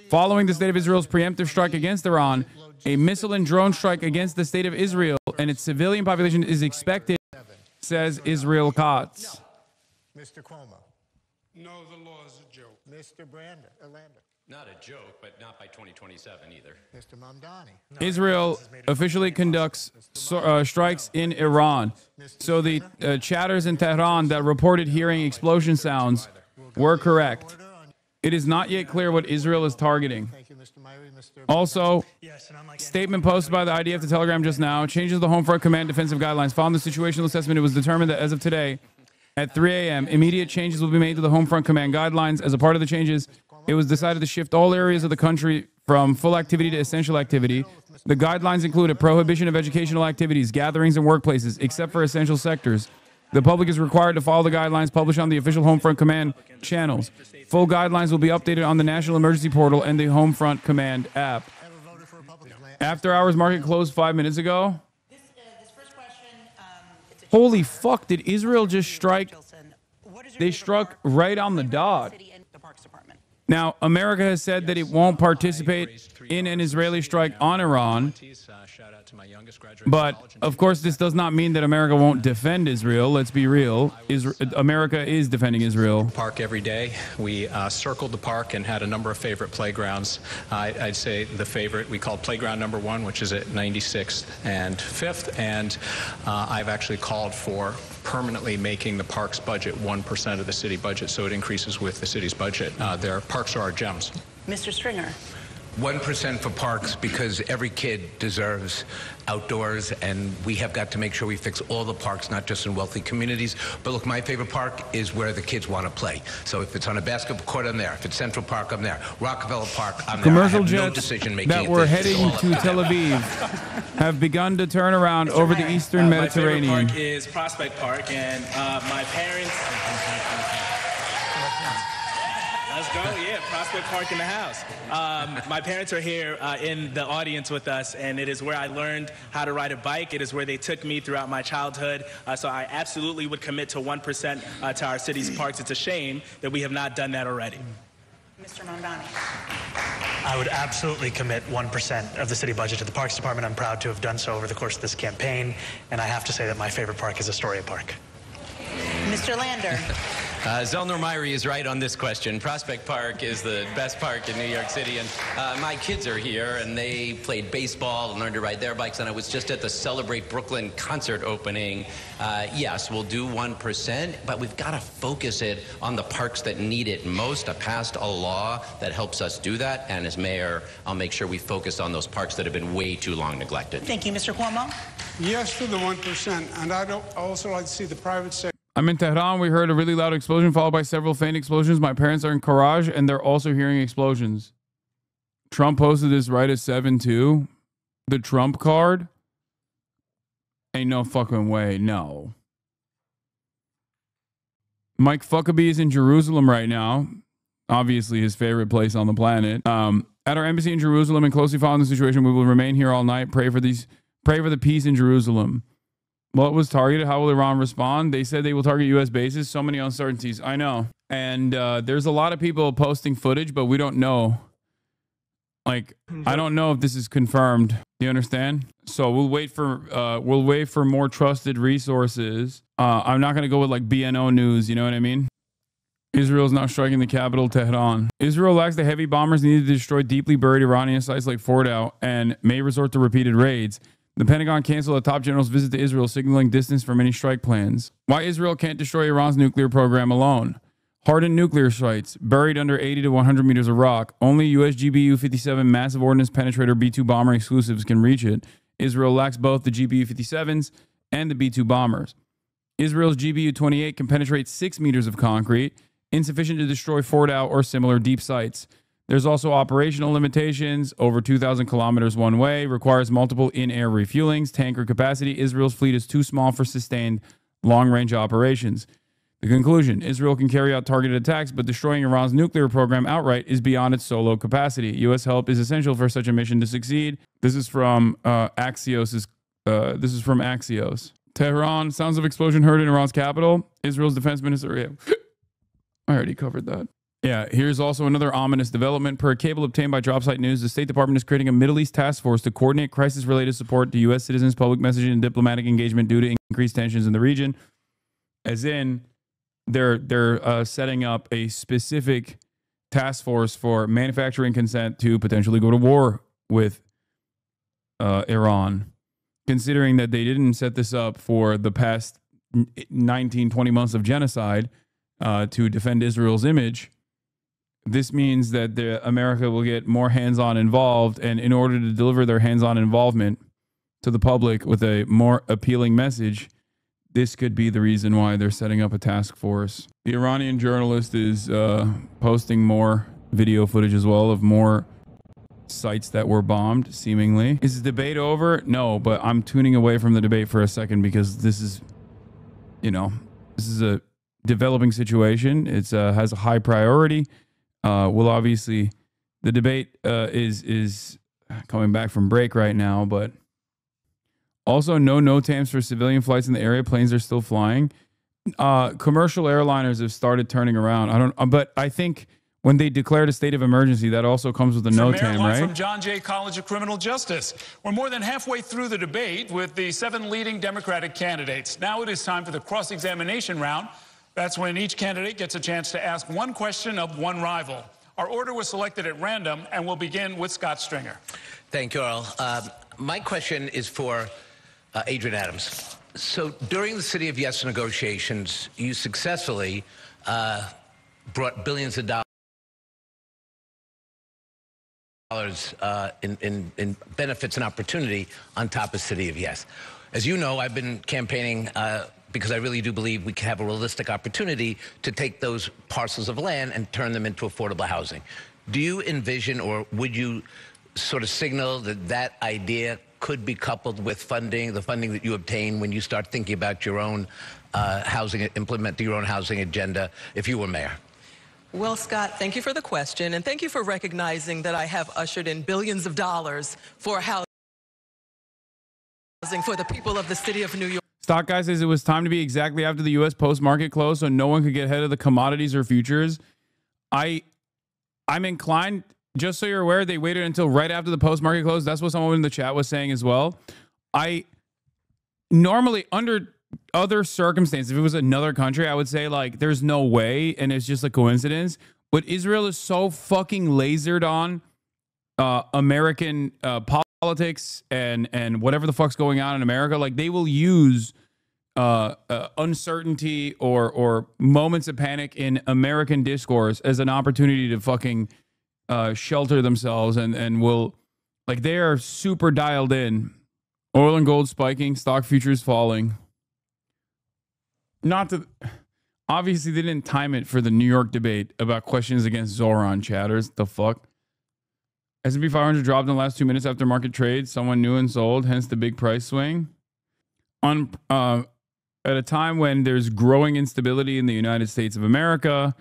Following the state of Israel's preemptive strike against Iran, a missile and drone strike against the state of Israel and its civilian population is expected, says Israel Katz. Mr. Cuomo. No, the law is a joke. Mr. Lander. Not a joke, but not by 2027 either. Mr. Mamdani. Israel officially conducts strikes in Iran. So the chatters in Tehran that reported hearing explosion sounds were correct. It is not yet clear what Israel is targeting. Also, statement posted by the IDF to Telegram just now changes the home front command defensive guidelines. Following the situational assessment, it was determined that as of today, at 3 a.m., immediate changes will be made to the home front command guidelines. As a part of the changes, it was decided to shift all areas of the country from full activity to essential activity. The guidelines include a prohibition of educational activities, gatherings, and workplaces, except for essential sectors. The public is required to follow the guidelines published on the official Homefront Command channels. Full guidelines will be updated on the National Emergency Portal and the Homefront Command app. After hours market closed 5 minutes ago. Holy fuck, did Israel just strike? They struck right on the dot. Now, America has said that it won't participate in an Israeli strike on Iran. But, of course, this does not mean that America won't defend Israel. Let's be real. America is defending Israel. Park every day. We circled the park and had a number of favorite playgrounds. I'd say the favorite we called playground number 1, which is at 96th and 5th. And I've actually called for permanently making the park's budget 1% of the city budget, so it increases with the city's budget. Their parks are our gems. Mr. Stringer. 1% for parks because every kid deserves outdoors, and we have got to make sure we fix all the parks, not just in wealthy communities. But look, my favorite park is where the kids want to play. So if it's on a basketball court, I'm there. If it's Central Park, I'm there. Rockefeller Park, I'm there. Commercial I have no jets decision-making that were heading to Tel Aviv have begun to turn around over the eastern Mediterranean. My favorite park is Prospect Park, and my parents... Let's go, yeah, Prospect Park in the house. My parents are here in the audience with us, and it is where I learned how to ride a bike. It is where they took me throughout my childhood. So I absolutely would commit to 1% to our city's parks. It's a shame that we have not done that already. Mr. Mamdani. I would absolutely commit 1% of the city budget to the Parks Department. I'm proud to have done so over the course of this campaign, and I have to say that my favorite park is Astoria Park. Mr. Lander. Zelnor Myrie is right on this question. Prospect Park is the best park in New York City, and my kids are here, and they played baseball and learned to ride their bikes, and I was just at the Celebrate Brooklyn concert opening. Yes, we'll do 1%, but we've got to focus it on the parks that need it most. I passed a law that helps us do that, and as mayor, I'll make sure we focus on those parks that have been way too long neglected. Thank you, Mr. Cuomo. Yes to the 1%, and I'd also like to see the private sector. I'm in Tehran. We heard a really loud explosion followed by several faint explosions. My parents are in Karaj, and they're also hearing explosions. Trump posted this right at 7-2. The Trump card? Ain't no fucking way. No. Mike Fuckabee is in Jerusalem right now. Obviously his favorite place on the planet. At our embassy in Jerusalem and closely following the situation, we will remain here all night. Pray for the peace in Jerusalem. What was targeted? How will Iran respond? They said they will target U.S. bases. So many uncertainties. I know. And there's a lot of people posting footage, but we don't know. Like, I don't know if this is confirmed. You understand? So we'll wait for more trusted resources. I'm not going to go with like BNO news. You know what I mean? Israel's now striking the capital, Tehran. Israel lacks the heavy bombers needed to destroy deeply buried Iranian sites like Fordow and may resort to repeated raids. The Pentagon canceled a top general's visit to Israel, signaling distance from any strike plans. Why Israel can't destroy Iran's nuclear program alone. Hardened nuclear sites, buried under 80 to 100 meters of rock. Only US GBU-57 massive ordnance penetrator B-2 bomber exclusives can reach it. Israel lacks both the GBU-57s and the B-2 bombers. Israel's GBU-28 can penetrate 6 meters of concrete, insufficient to destroy Fordow or similar deep sites. There's also operational limitations. Over 2,000 kilometers one way, requires multiple in-air refuelings, tanker capacity. Israel's fleet is too small for sustained long-range operations. The conclusion, Israel can carry out targeted attacks, but destroying Iran's nuclear program outright is beyond its solo capacity. U.S. help is essential for such a mission to succeed. This is from Axios. Tehran, sounds of explosion heard in Iran's capital. Israel's defense minister. Yeah. I already covered that. Yeah, here's also another ominous development. Per a cable obtained by Dropsite News, the State Department is creating a Middle East task force to coordinate crisis-related support to U.S. citizens, public messaging, and diplomatic engagement due to increased tensions in the region. As in, they're setting up a specific task force for manufacturing consent to potentially go to war with Iran, considering that they didn't set this up for the past 19, 20 months of genocide to defend Israel's image. This means that America will get more hands-on involved, and in order to deliver their hands-on involvement to the public with a more appealing message, this could be the reason why they're setting up a task force. The Iranian journalist is posting more video footage as well of more sites that were bombed, seemingly. Is the debate over? No, but I'm tuning away from the debate for a second because this is, this is a developing situation. It's has a high priority. Well, obviously, the debate is coming back from break right now, but also no NOTAMs for civilian flights in the area. Planes are still flying. Commercial airliners have started turning around. But I think when they declared a state of emergency, that also comes with a NOTAM, right? From John Jay College of Criminal Justice. We're more than halfway through the debate with the 7 leading Democratic candidates. Now it is time for the cross-examination round. That's when each candidate gets a chance to ask one question of one rival. Our order was selected at random, and we'll begin with Scott Stringer. Thank you, Earl. My question is for Adrian Adams. So during the City of Yes negotiations, you successfully brought billions of dollars in benefits and opportunity on top of City of Yes. As you know, I've been campaigning because I really do believe we can have a realistic opportunity to take those parcels of land and turn them into affordable housing. Do you envision, or would you sort of signal that that idea could be coupled with funding, the funding that you obtain when you start thinking about your own housing, implementing your own housing agenda if you were mayor? Well, Scott, thank you for the question, and thank you for recognizing that I have ushered in billions of dollars for housing for the people of the city of New York. Stock guy says it was time to be exactly after the U.S. post-market close so no one could get ahead of the commodities or futures. I'm inclined, just so you're aware, they waited until right after the post-market close. That's what someone in the chat was saying as well. I normally, under other circumstance, if it was another country, I would say like there's no way and it's just a coincidence. But Israel is so fucking lasered on American politics and whatever the fuck's going on in America. Like they will use uncertainty or moments of panic in American discourse as an opportunity to fucking shelter themselves and will, like, they are super dialed in. Oil and gold spiking, stock futures falling. Not to, obviously they didn't time it for the New York debate about questions against Zohran chatters. The fuck? S&P 500 dropped in the last 2 minutes after market trade. Someone new and sold, hence the big price swing. At a time when there's growing instability in the United States of America,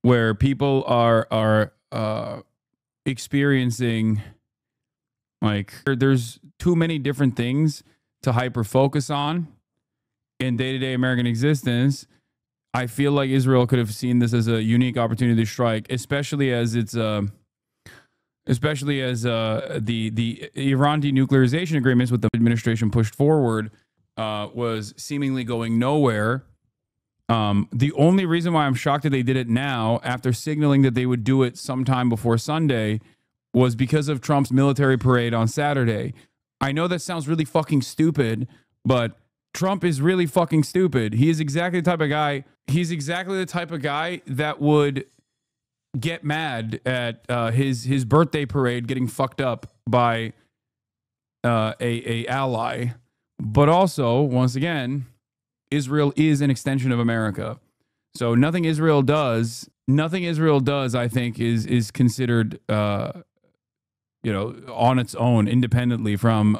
where people are experiencing, like, there's too many different things to hyper focus on in day-to-day American existence. I feel like Israel could have seen this as a unique opportunity to strike, especially as it's the Iran denuclearization agreements with the administration pushed forward was seemingly going nowhere. The only reason why I'm shocked that they did it now, after signaling that they would do it sometime before Sunday, was because of Trump's military parade on Saturday. I know that sounds really fucking stupid, but Trump is really fucking stupid. He is exactly the type of guy. He's exactly the type of guy that would get mad at his birthday parade getting fucked up by a ally. But also, once again, Israel is an extension of America. So nothing Israel does, I think, is considered, on its own, independently from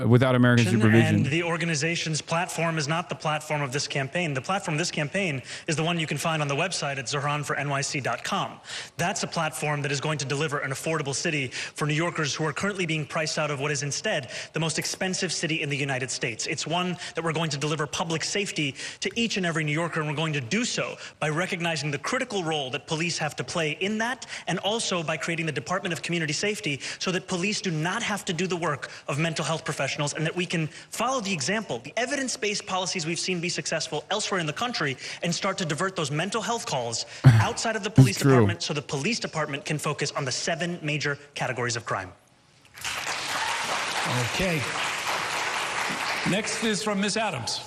without American supervision. And the organization's platform is not the platform of this campaign. The platform of this campaign is the one you can find on the website at zohranfornyc.com. That's a platform that is going to deliver an affordable city for New Yorkers who are currently being priced out of what is instead the most expensive city in the United States. It's one that we're going to deliver public safety to each and every New Yorker, and we're going to do so by recognizing the critical role that police have to play in that, and also by creating the Department of Community Safety so that police do not have to do the work of mental health professionals, and that we can follow the example, the evidence-based policies we've seen be successful elsewhere in the country, and start to divert those mental health calls outside of the police department so the police department can focus on the 7 major categories of crime. Okay. Next is from Ms. Adams.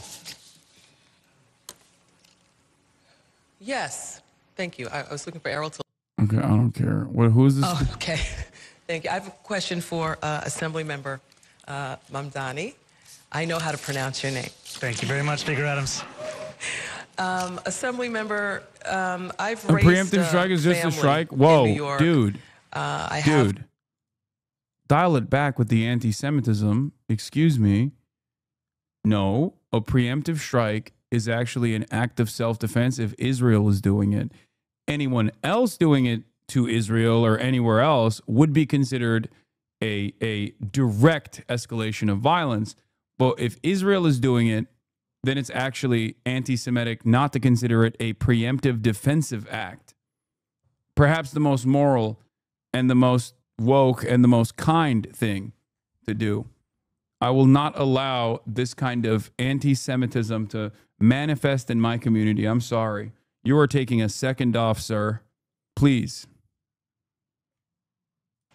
Yes. Thank you. I was looking for Errol to... Okay, I don't care. Who is this? Oh, okay. Thank you. I have a question for Assemblymember Mamdani. I know how to pronounce your name. Thank you very much, Speaker Adams. Assemblymember, I've A raised preemptive strike is just a strike? Whoa, dude. Dude. Dial it back with the anti-Semitism. Excuse me. No, a preemptive strike is actually an act of self-defense if Israel is doing it. Anyone else doing it to Israel or anywhere else would be considered a direct escalation of violence. But if Israel is doing it, then it's actually anti-Semitic not to consider it a preemptive defensive act. Perhaps the most moral and the most woke and the most kind thing to do. I will not allow this kind of anti-Semitism to manifest in my community. I'm sorry. You are taking a second off, sir. Please.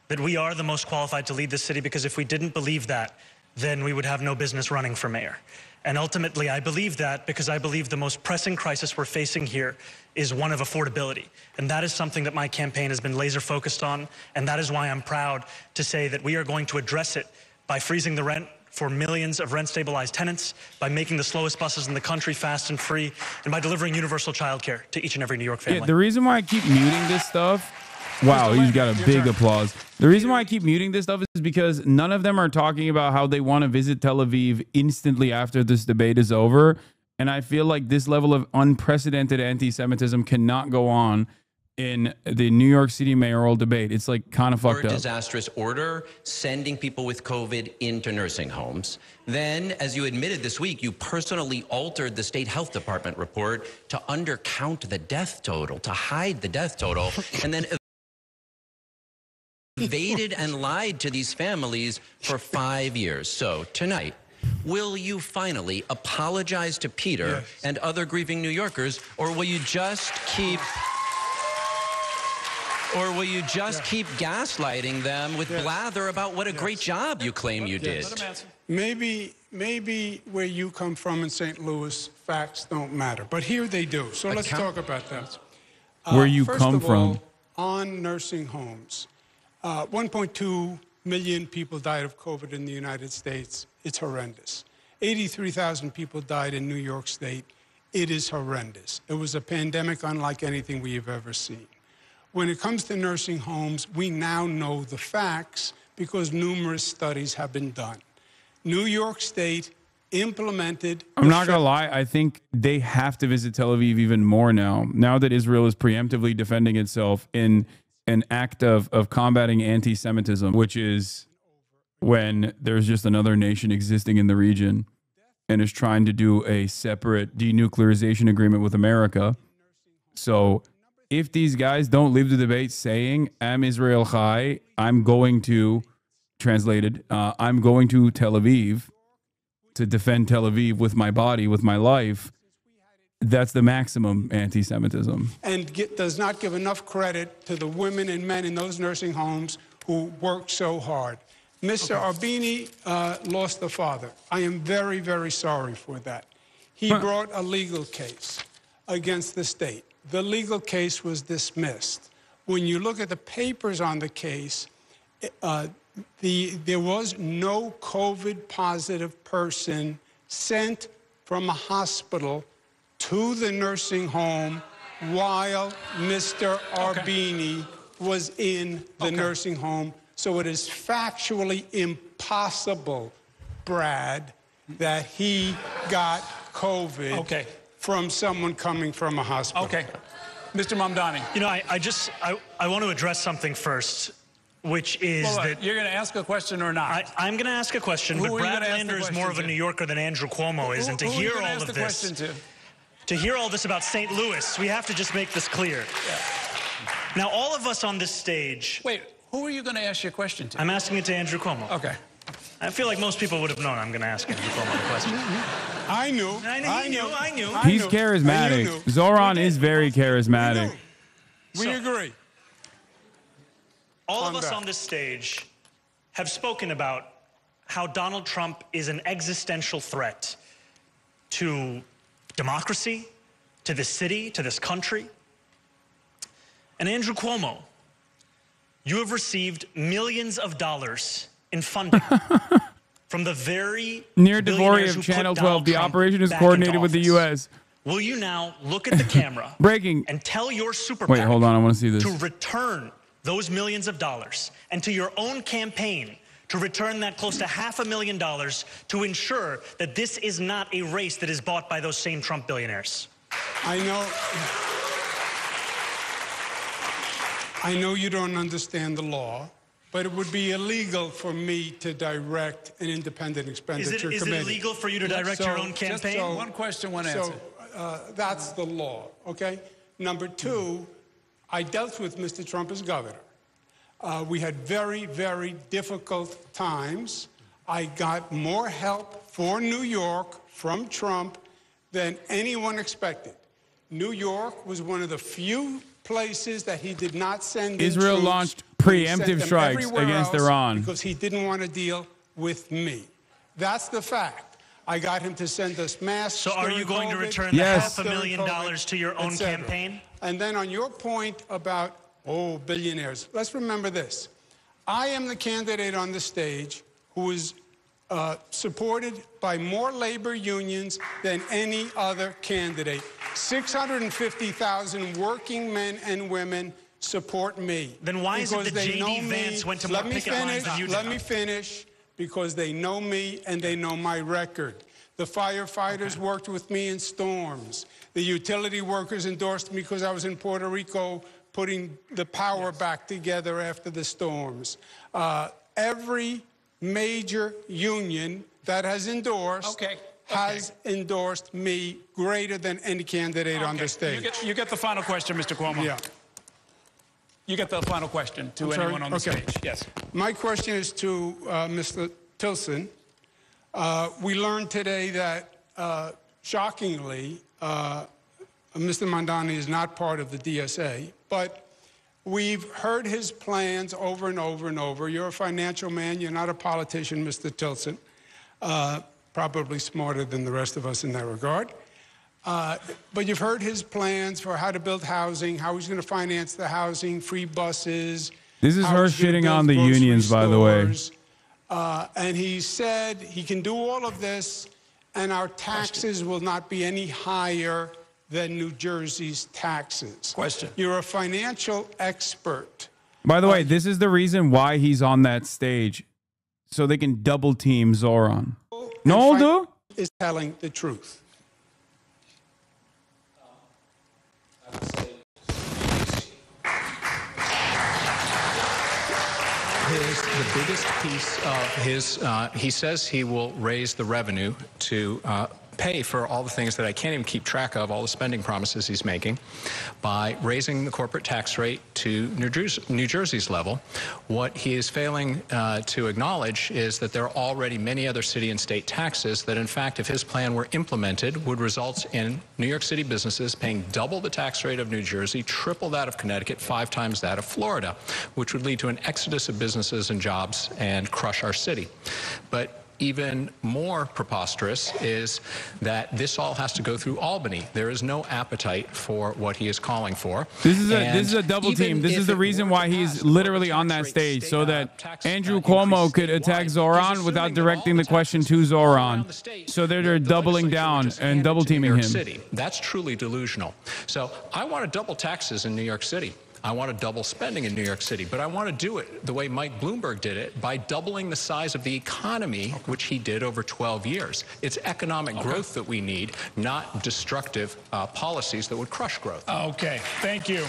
That we are the most qualified to lead this city, because if we didn't believe that, then we would have no business running for mayor. And ultimately, I believe that because I believe the most pressing crisis we're facing here is one of affordability. And that is something that my campaign has been laser focused on. And that is why I'm proud to say that we are going to address it by freezing the rent for millions of rent-stabilized tenants, by making the slowest buses in the country fast and free, and by delivering universal childcare to each and every New York family. Yeah, the reason why I keep muting this stuff, wow, he's got a big applause. The reason why I keep muting this stuff is because none of them are talking about how they want to visit Tel Aviv instantly after this debate is over. And I feel like this level of unprecedented anti-Semitism cannot go on in the New York City mayoral debate. It's like kind of fucked up. Disastrous order, sending people with COVID into nursing homes. Then, as you admitted this week, you personally altered the state health department report to undercount the death total, to hide the death total, and then evaded and lied to these families for 5 years. So tonight, Will you finally apologize to Peter and other grieving New Yorkers, or will you just keep... Or will you just keep gaslighting them with blather about what a great job you claim you did? Maybe where you come from in St. Louis, facts don't matter. But here they do. So let's talk about that. Where you come from. On nursing homes, 1.2 million people died of COVID in the United States. It's horrendous. 83,000 people died in New York State. It is horrendous. It was a pandemic unlike anything we have ever seen. When it comes to nursing homes, we now know the facts because numerous studies have been done. New York State implemented... I'm not going to lie. I think they have to visit Tel Aviv even more now that Israel is preemptively defending itself in an act of combating anti-Semitism, which is when there's just another nation existing in the region and is trying to do a separate denuclearization agreement with America. So... if these guys don't leave the debate saying, Am Israel Chai, I'm going to, translated, I'm going to Tel Aviv to defend Tel Aviv with my body, with my life, that's the maximum anti-Semitism. And does not give enough credit to the women and men in those nursing homes who work so hard. Mr. Arbini lost a father. I am very, very sorry for that. He brought a legal case against the state. The legal case was dismissed. When you look at the papers on the case, there was no COVID-positive person sent from a hospital to the nursing home while Mr. Arbini was in the nursing home. So it is factually impossible, Brad, that he got COVID from someone coming from a hospital. Okay. Mr. Mamdani. You know, I want to address something first, which is that... You're going to ask a question or not? I'm going to ask a question, but Brad Lander is more of a New Yorker than Andrew Cuomo is, and to hear all of this... To hear all this about St. Louis, we have to just make this clear. Now, all of us on this stage... Wait, who are you going to ask your question to? I'm asking it to Andrew Cuomo. Okay. I feel like most people would have known I'm going to ask Andrew Cuomo the question. I knew. He's charismatic. Zohran is very charismatic. We agree. All of us on this stage have spoken about how Donald Trump is an existential threat to democracy, to this city, to this country. And Andrew Cuomo, you have received millions of dollars in funding from the very near Devori of Channel 12. The operation is coordinated with the U.S. Will you now look at the camera and tell your super Wait, PAC hold on. I want to see this. to return those millions of dollars, and to your own campaign to return that close to $500,000 to ensure that this is not a race that is bought by those same Trump billionaires? I know you don't understand the law, but it would be illegal for me to direct an independent expenditure committee. Is it illegal for you to direct your own campaign? One question, one answer. That's the law, okay? Number two, I dealt with Mr. Trump as governor. We had very, very difficult times. I got more help for New York from Trump than anyone expected. New York was one of the few places that he did not send Israel launched preemptive strikes against Iran because he didn't want to deal with me. That's the fact. I got him to send us masks. So are you going to return the $500,000 to your own campaign? And then on your point about, billionaires, let's remember this. I am the candidate on the stage who is supported by more labor unions than any other candidate. 650,000 working men and women support me. Then why is it that J.D. Vance went to more picket lines than you did? Let me finish, because they know me and they know my record. The firefighters worked with me in storms. The utility workers endorsed me because I was in Puerto Rico putting the power back together after the storms. Every major union that has endorsed has endorsed me greater than any candidate on the stage. You get the final question, Mr. Cuomo. Yeah. You get the final question to anyone on the stage. Yes. My question is to Mr. Tilson. We learned today that, shockingly, Mr. Mamdani is not part of the DSA, but we've heard his plans over and over and over. You're a financial man. You're not a politician, Mr. Tilson. Probably smarter than the rest of us in that regard. But you've heard his plans for how to build housing, how he's going to finance the housing, free buses. This is her shitting on the unions, by the way. And he said he can do all of this, and our taxes will not be any higher than New Jersey's taxes. Question. You're a financial expert. By the way, this is the reason why he's on that stage, so they can double team Zohran. No, dude? Is telling the truth. The biggest piece of his, he says he will raise the revenue to pay for all the things that I can't even keep track of, all the spending promises he's making, by raising the corporate tax rate to New Jersey's level. What he is failing to acknowledge is that there are already many other city and state taxes that, in fact, if his plan were implemented, would result in New York City businesses paying double the tax rate of New Jersey, triple that of Connecticut, 5 times that of Florida, which would lead to an exodus of businesses and jobs and crush our city. But even more preposterous is that this all has to go through Albany. There is no appetite for what he is calling for. This is a double team. This is the reason why he's literally on that stage, so that Andrew Cuomo could attack Zohran without directing the question to Zohran. So they're doubling down and double teaming him. That's truly delusional. So I want to double taxes in New York City. I want to double spending in New York City, but I want to do it the way Mike Bloomberg did it, by doubling the size of the economy, which he did over 12 years. It's economic growth that we need, not destructive policies that would crush growth. Okay, thank you.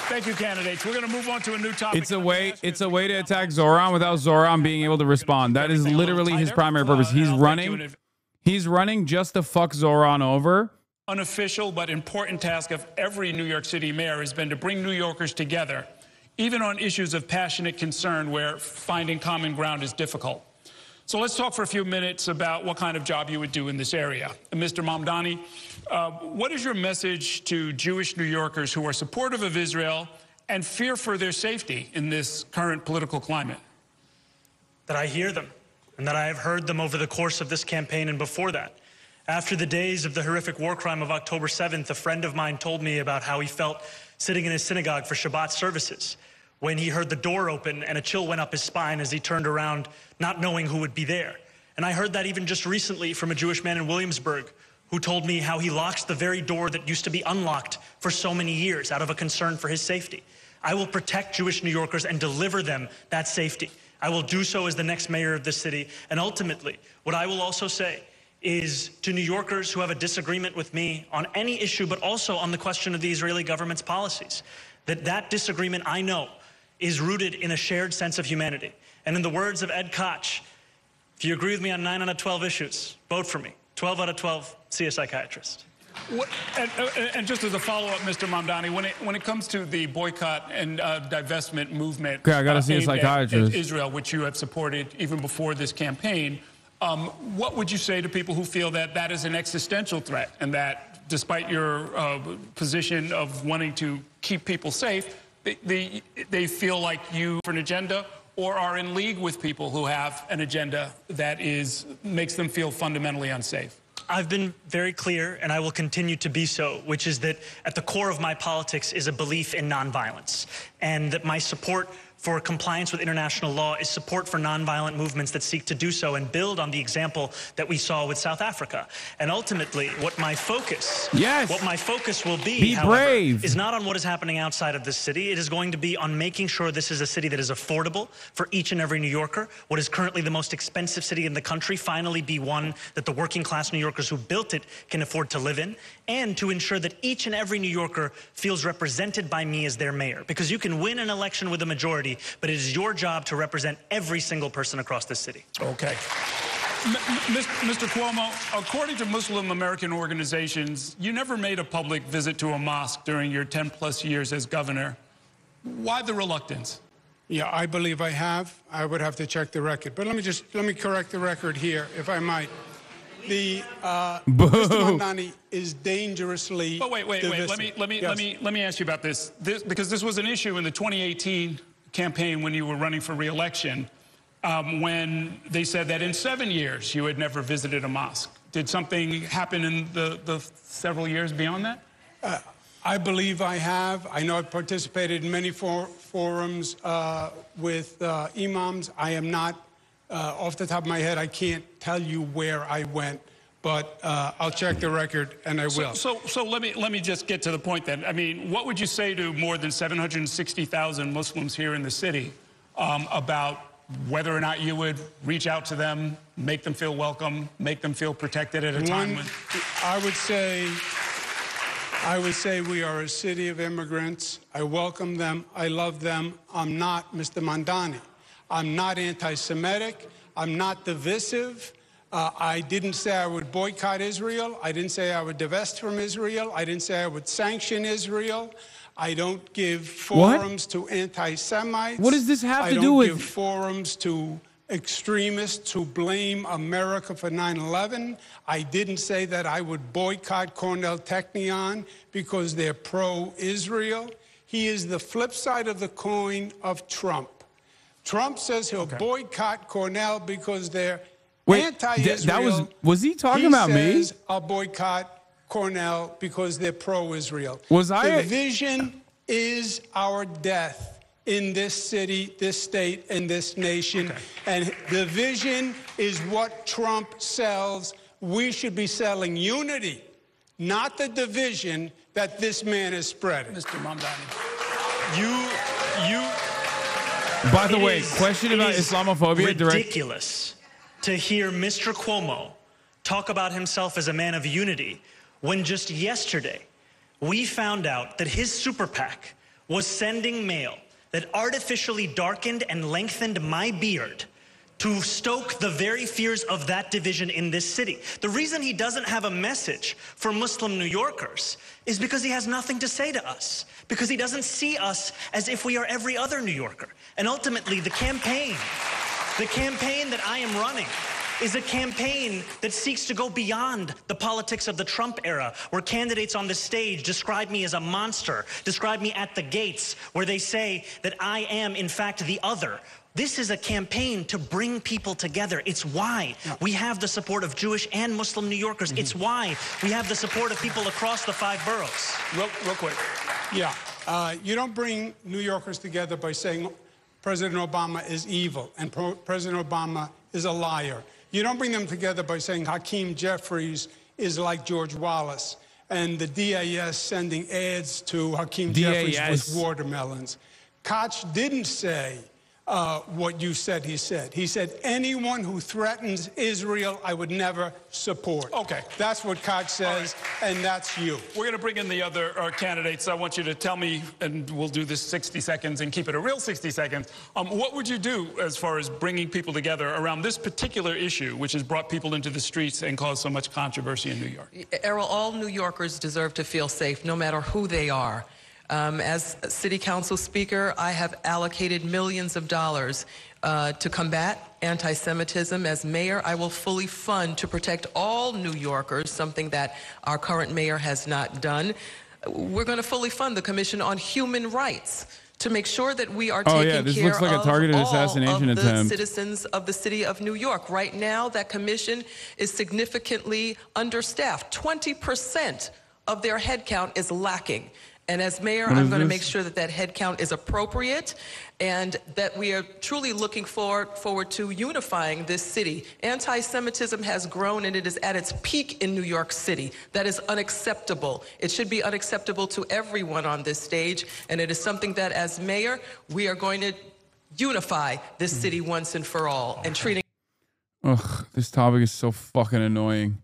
Thank you, candidates. We're going to move on to a new topic. It's a way to attack Zohran without Zohran being able to respond. That is literally his primary purpose. He's running just to fuck Zohran over. Unofficial but important task of every New York City mayor has been to bring New Yorkers together, even on issues of passionate concern where finding common ground is difficult. So let's talk for a few minutes about what kind of job you would do in this area. Mr. Mamdani, what is your message to Jewish New Yorkers who are supportive of Israel and fear for their safety in this current political climate? That I hear them, and that I have heard them over the course of this campaign and before that. After the days of the horrific war crime of October 7th, a friend of mine told me about how he felt sitting in his synagogue for Shabbat services when he heard the door open and a chill went up his spine as he turned around, not knowing who would be there. And I heard that even just recently from a Jewish man in Williamsburg who told me how he locks the very door that used to be unlocked for so many years out of a concern for his safety. I will protect Jewish New Yorkers and deliver them that safety. I will do so as the next mayor of the city. And ultimately, what I will also say is to New Yorkers who have a disagreement with me on any issue, but also on the question of the Israeli government's policies, that disagreement, I know, is rooted in a shared sense of humanity. And in the words of Ed Koch, if you agree with me on 9 out of 12 issues, vote for me. 12 out of 12, see a psychiatrist. And just as a follow-up, Mr. Mamdani, when it comes to the boycott and divestment movement, okay, I gotta see a psychiatrist. Israel, which you have supported even before this campaign, what would you say to people who feel that that is an existential threat and that despite your position of wanting to keep people safe, they feel like you have an agenda or are in league with people who have an agenda that makes them feel fundamentally unsafe? I've been very clear, and I will continue to be so, which is that at the core of my politics is a belief in nonviolence, and that my support for compliance with international law is support for nonviolent movements that seek to do so and build on the example that we saw with South Africa. And ultimately, what my focus will be, however, is not on what is happening outside of this city. It is going to be on making sure this is a city that is affordable for each and every New Yorker. What is currently the most expensive city in the country finally be one that the working class New Yorkers who built it can afford to live in, and to ensure that each and every New Yorker feels represented by me as their mayor. Because you can win an election with a majority, but it is your job to represent every single person across this city. Okay. Mr. Cuomo, according to Muslim American organizations, you never made a public visit to a mosque during your 10-plus years as governor. Why the reluctance? Yeah, I believe I have. I would have to check the record. But let me correct the record here, if I might. The Mr. Mamdani is dangerously. But wait. Let me ask you about this. Because this was an issue in the 2018 campaign when you were running for re-election, when they said that in 7 years you had never visited a mosque. Did something happen in the several years beyond that? I believe I have. I know I've participated in many forums with imams. I am not, off the top of my head, I can't tell you where I went, but I'll check the record, and I will. So let me just get to the point then. I mean, what would you say to more than 760,000 Muslims here in the city about whether or not you would reach out to them, make them feel welcome, make them feel protected at a time when... I would say we are a city of immigrants. I welcome them. I love them. I'm not Mr. Mamdani. I'm not anti-Semitic. I'm not divisive. I didn't say I would boycott Israel. I didn't say I would divest from Israel. I didn't say I would sanction Israel. I don't give forums to anti-Semites. What does this have to do with... I don't give forums to extremists who blame America for 9/11. I didn't say that I would boycott Cornell Technion because they're pro-Israel. He is the flip side of the coin of Trump. Trump says he'll boycott Cornell because they're anti-Israel. Was he talking about me? He says, I'll boycott Cornell because they're pro-Israel. Division is our death in this city, this state, and this nation. And division is what Trump sells. We should be selling unity, not the division that this man is spreading. Mr. Mamdani. By the way, question about Islamophobia. Ridiculous to hear Mr. Cuomo talk about himself as a man of unity when just yesterday we found out that his super PAC was sending mail that artificially darkened and lengthened my beard to stoke the very fears of that division in this city. The reason he doesn't have a message for Muslim New Yorkers is because he has nothing to say to us, because he doesn't see us as if we are every other New Yorker. And ultimately, the campaign that I am running is a campaign that seeks to go beyond the politics of the Trump era, where candidates on the stage describe me as a monster, describe me at the gates, where they say that I am, in fact, the other. This is a campaign to bring people together. It's why we have the support of Jewish and Muslim New Yorkers. It's why we have the support of people across the 5 boroughs. Real quick. Yeah. You don't bring New Yorkers together by saying President Obama is evil and President Obama is a liar. You don't bring them together by saying Hakeem Jeffries is like George Wallace and the DAS sending ads to Hakeem Jeffries with watermelons. Koch didn't say what you said he said. He said, anyone who threatens Israel, I would never support. Okay. That's what Koch says, and that's you. We're going to bring in the other candidates. I want you to tell me, and we'll do this 60 seconds and keep it a real 60 seconds. What would you do as far as bringing people together around this particular issue, which has brought people into the streets and caused so much controversy in New York? Errol, all New Yorkers deserve to feel safe, no matter who they are. As City Council Speaker, I have allocated millions of dollars to combat anti-Semitism. As mayor, I will fully fund to protect all New Yorkers, something that our current mayor has not done. We're going to fully fund the Commission on Human Rights to make sure that we are taking this care looks like a targeted assassination of the attempt. citizens of the city of New York. Right now, that commission is significantly understaffed. 20% of their headcount is lacking. And as mayor, I'm going to make sure that that headcount is appropriate and that we are truly looking forward to unifying this city. Anti-Semitism has grown and it is at its peak in New York City. That is unacceptable. It should be unacceptable to everyone on this stage. And it is something that as mayor, we are going to unify this city once and for all and treating. Ugh, this topic is so fucking annoying.